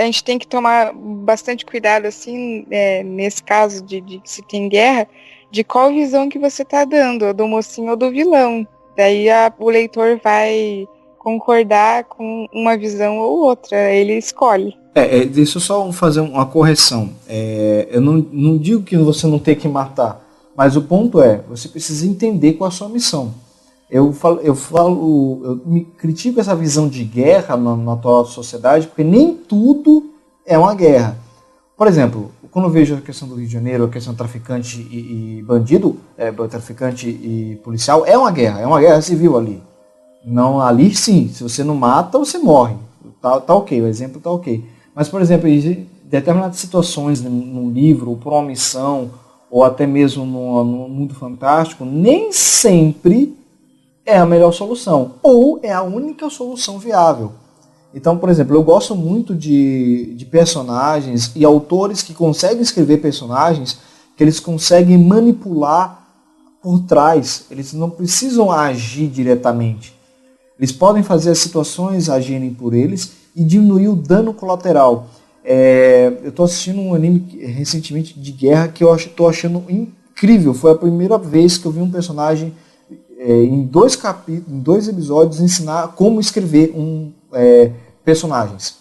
Speaker 2: a gente tem que tomar bastante cuidado, assim, nesse caso de se tem guerra, de qual visão que você está dando, do mocinho ou do vilão. Daí o leitor vai concordar com uma visão ou outra, ele escolhe.
Speaker 1: Deixa eu só fazer uma correção. Eu não digo que você não tem que matar, mas o ponto você precisa entender qual é a sua missão. Eu me critico essa visão de guerra na atual sociedade, porque nem tudo é uma guerra. Por exemplo, quando eu vejo a questão do Rio de Janeiro, a questão traficante e bandido, traficante e policial, é uma guerra civil ali. Não, ali sim, se você não mata, você morre. Tá ok, o exemplo tá ok. Mas, por exemplo, em determinadas situações num livro, ou por uma missão, ou até mesmo no mundo fantástico, nem sempre é a melhor solução, ou é a única solução viável. Então, por exemplo, eu gosto muito de personagens e autores que conseguem escrever personagens que eles conseguem manipular por trás. Eles não precisam agir diretamente. Eles podem fazer as situações agirem por eles e diminuir o dano colateral. Eu estou assistindo um anime recentemente de guerra que eu estou achando incrível. Foi a primeira vez que eu vi um personagem em 2 capítulos, em 2 episódios, ensinar como escrever personagens.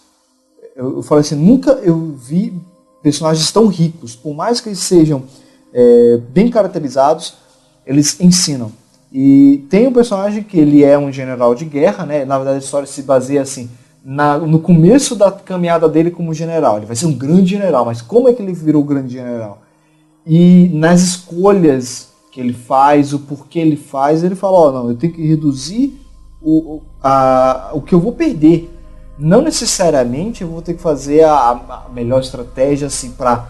Speaker 1: Eu falei assim, nunca eu vi personagens tão ricos. Por mais que eles sejam bem caracterizados, eles ensinam. E tem um personagem que ele é um general de guerra, né? Na verdade a história se baseia assim, no começo da caminhada dele como general. Ele vai ser um grande general, mas como é que ele virou grande general? E nas escolhas que ele faz, o porquê ele faz, ele fala, não, eu tenho que reduzir o que eu vou perder. Não necessariamente eu vou ter que fazer a melhor estratégia assim, para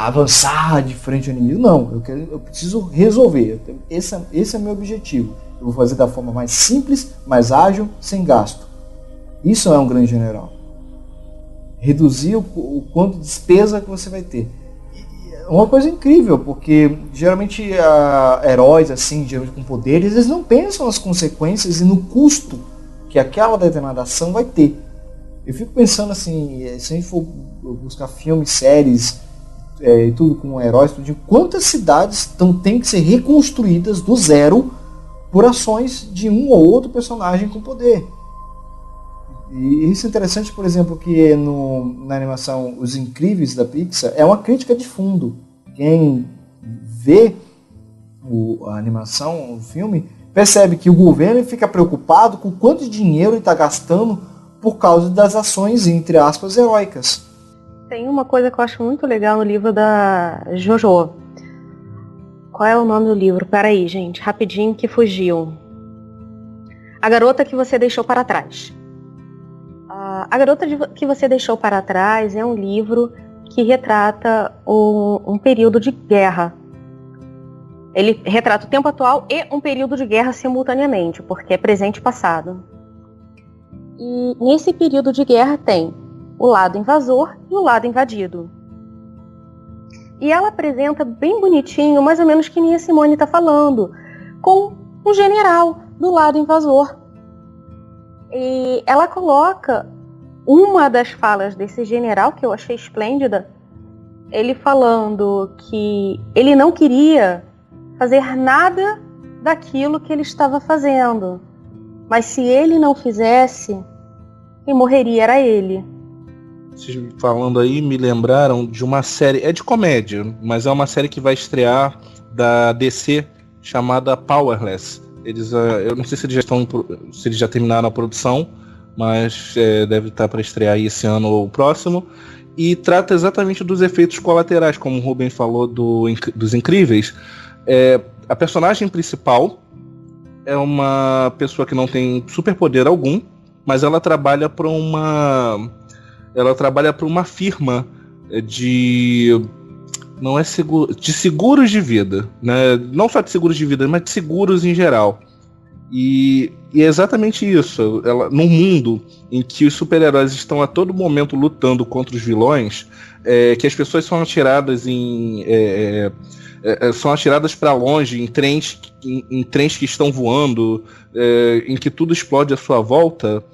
Speaker 1: avançar de frente ao inimigo. Não, eu preciso resolver. Esse é meu objetivo. Eu vou fazer da forma mais simples, mais ágil, sem gasto. Isso é um grande general. Reduzir o quanto de despesa que você vai ter. Uma coisa incrível, porque geralmente heróis assim, geralmente com poderes, eles não pensam nas consequências e no custo que aquela determinada ação vai ter. Eu fico pensando assim, se a gente for buscar filmes, séries, e tudo com heróis, quantas cidades têm que ser reconstruídas do zero por ações de um ou outro personagem com poder. E isso é interessante, por exemplo, que na animação Os Incríveis da Pixar é uma crítica de fundo. Quem vê a animação, o filme, percebe que o governo fica preocupado com quanto dinheiro ele está gastando por causa das ações, entre aspas, heróicas. Tem uma coisa que eu acho muito legal no livro da Jojo,
Speaker 5: Qual é o nome do livro? Peraí, gente, rapidinho que fugiu. A Garota que Você Deixou para Trás. A Garota que Você Deixou para Trás é um livro que retrata um período de guerra. Ele retrata o tempo atual e um período de guerra simultaneamente, porque é presente e passado. E nesse período de guerra tem o lado invasor e o lado invadido. E ela apresenta bem bonitinho, mais ou menos que nem a Simone está falando, com um general do lado invasor. E ela coloca uma das falas desse general, que eu achei esplêndida, ele falando que ele não queria fazer nada daquilo que ele estava fazendo. Mas se ele não fizesse, quem morreria era ele.
Speaker 4: Vocês falando aí me lembraram de uma série, é de comédia, mas é uma série que vai estrear da DC chamada Powerless. Eu não sei se eles já terminaram a produção, mas deve estar para estrear aí esse ano ou o próximo. E trata exatamente dos efeitos colaterais, como o Ruben falou dos Incríveis. A personagem principal é uma pessoa que não tem superpoder algum, mas ela trabalha para uma firma de seguros de vida, né? Não só de seguros de vida, mas de seguros em geral. E é exatamente isso. Num mundo em que os super-heróis estão a todo momento lutando contra os vilões, que as pessoas são atiradas para longe em trens que estão voando, em que tudo explode à sua volta.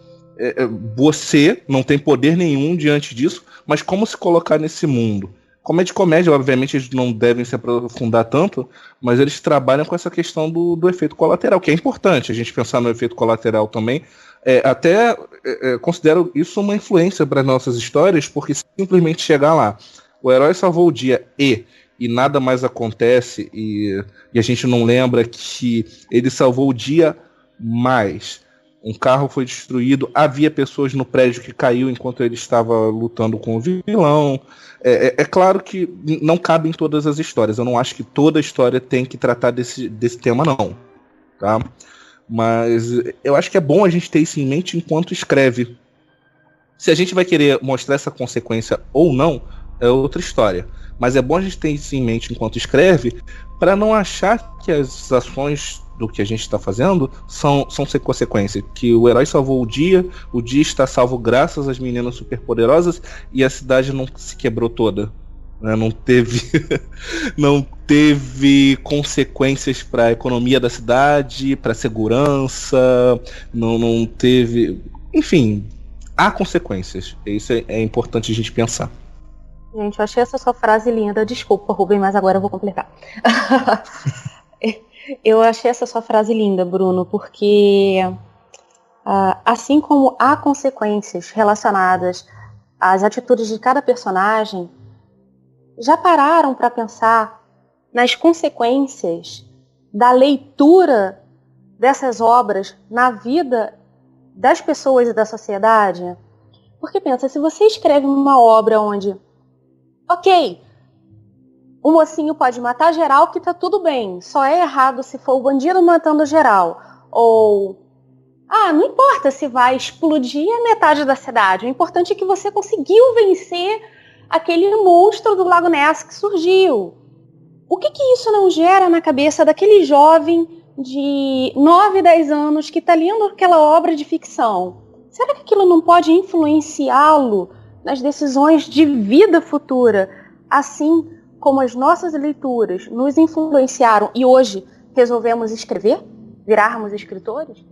Speaker 4: Você não tem poder nenhum diante disso, mas como se colocar nesse mundo? Como é de comédia, obviamente eles não devem se aprofundar tanto, mas eles trabalham com essa questão do efeito colateral, que é importante a gente pensar no efeito colateral também. Considero isso uma influência para as nossas histórias, porque simplesmente chegar lá, o herói salvou o dia e nada mais acontece, e a gente não lembra que ele salvou o dia, mas um carro foi destruído, havia pessoas no prédio que caiu enquanto ele estava lutando com o vilão. É claro que não cabe em todas as histórias. Eu não acho que toda história tem que tratar desse tema, não. Tá? Mas eu acho que é bom a gente ter isso em mente enquanto escreve. Se a gente vai querer mostrar essa consequência ou não, é outra história. Mas é bom a gente ter isso em mente enquanto escreve, para não achar que as ações do que a gente está fazendo são sem consequência. Que o herói salvou o dia está salvo graças às meninas superpoderosas e a cidade não se quebrou toda. Né? Não teve consequências para a economia da cidade, para a segurança, não teve... Enfim, há consequências. Isso é importante a gente pensar.
Speaker 5: Gente, eu achei essa sua frase linda. Desculpa, Rubem, mas agora eu vou completar. Eu achei essa sua frase linda, Bruno, porque assim como há consequências relacionadas às atitudes de cada personagem, já pararam para pensar nas consequências da leitura dessas obras na vida das pessoas e da sociedade? Porque pensa, se você escreve uma obra onde, ok, o mocinho pode matar geral que tá tudo bem, só é errado se for o bandido matando geral. Ou, não importa se vai explodir a metade da cidade, o importante é que você conseguiu vencer aquele monstro do Lago Ness que surgiu. O que isso não gera na cabeça daquele jovem de 9, 10 anos que tá lendo aquela obra de ficção? Será que aquilo não pode influenciá-lo nas decisões de vida futura, assim como as nossas leituras nos influenciaram e hoje resolvemos escrever? Virarmos escritores?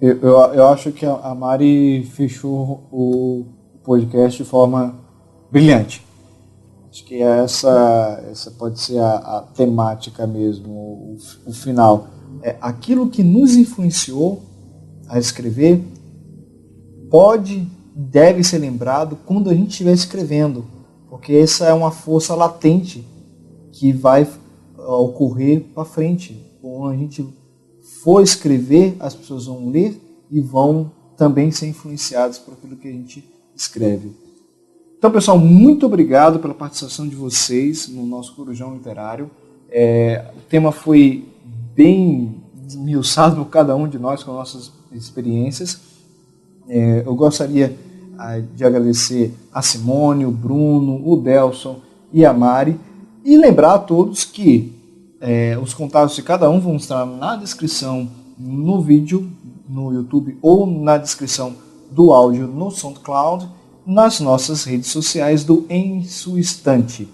Speaker 1: Eu acho que a Mari fechou o podcast de forma brilhante. Acho que essa pode ser a temática mesmo, o final. Aquilo que nos influenciou a escrever deve ser lembrado quando a gente estiver escrevendo. Porque essa é uma força latente que vai ocorrer para frente. Quando a gente for escrever, as pessoas vão ler e vão também ser influenciadas por aquilo que a gente escreve. Então, pessoal, muito obrigado pela participação de vocês no nosso Corujão Literário. O tema foi bem esmiuçado por cada um de nós com nossas experiências. Eu gostaria de agradecer a Simone, o Bruno, o Delson e a Mari, e lembrar a todos que os contatos de cada um vão estar na descrição no vídeo, no YouTube, ou na descrição do áudio no SoundCloud, nas nossas redes sociais do Em Sua Estante.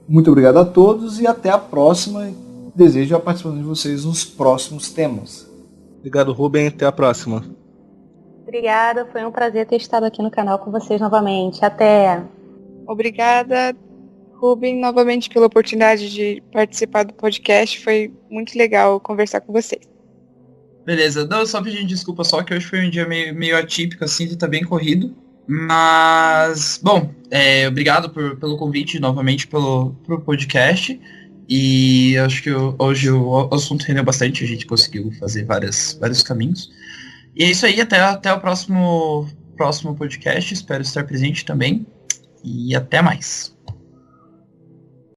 Speaker 1: Muito obrigado a todos e até a próxima. Desejo a participação de vocês nos próximos temas.
Speaker 4: Obrigado, Rubem. Até a próxima.
Speaker 5: Obrigada, foi um prazer ter estado aqui no canal com vocês novamente. Até!
Speaker 2: Obrigada, Rubem, novamente pela oportunidade de participar do podcast. Foi muito legal conversar com vocês.
Speaker 3: Beleza, não, só pedindo desculpa só que hoje foi um dia meio atípico, assim, tá bem corrido. Mas, bom, obrigado pelo convite novamente pro podcast. E acho que hoje o assunto rendeu bastante, a gente conseguiu fazer vários caminhos. E é isso aí, até o próximo podcast, espero estar presente também. E até mais.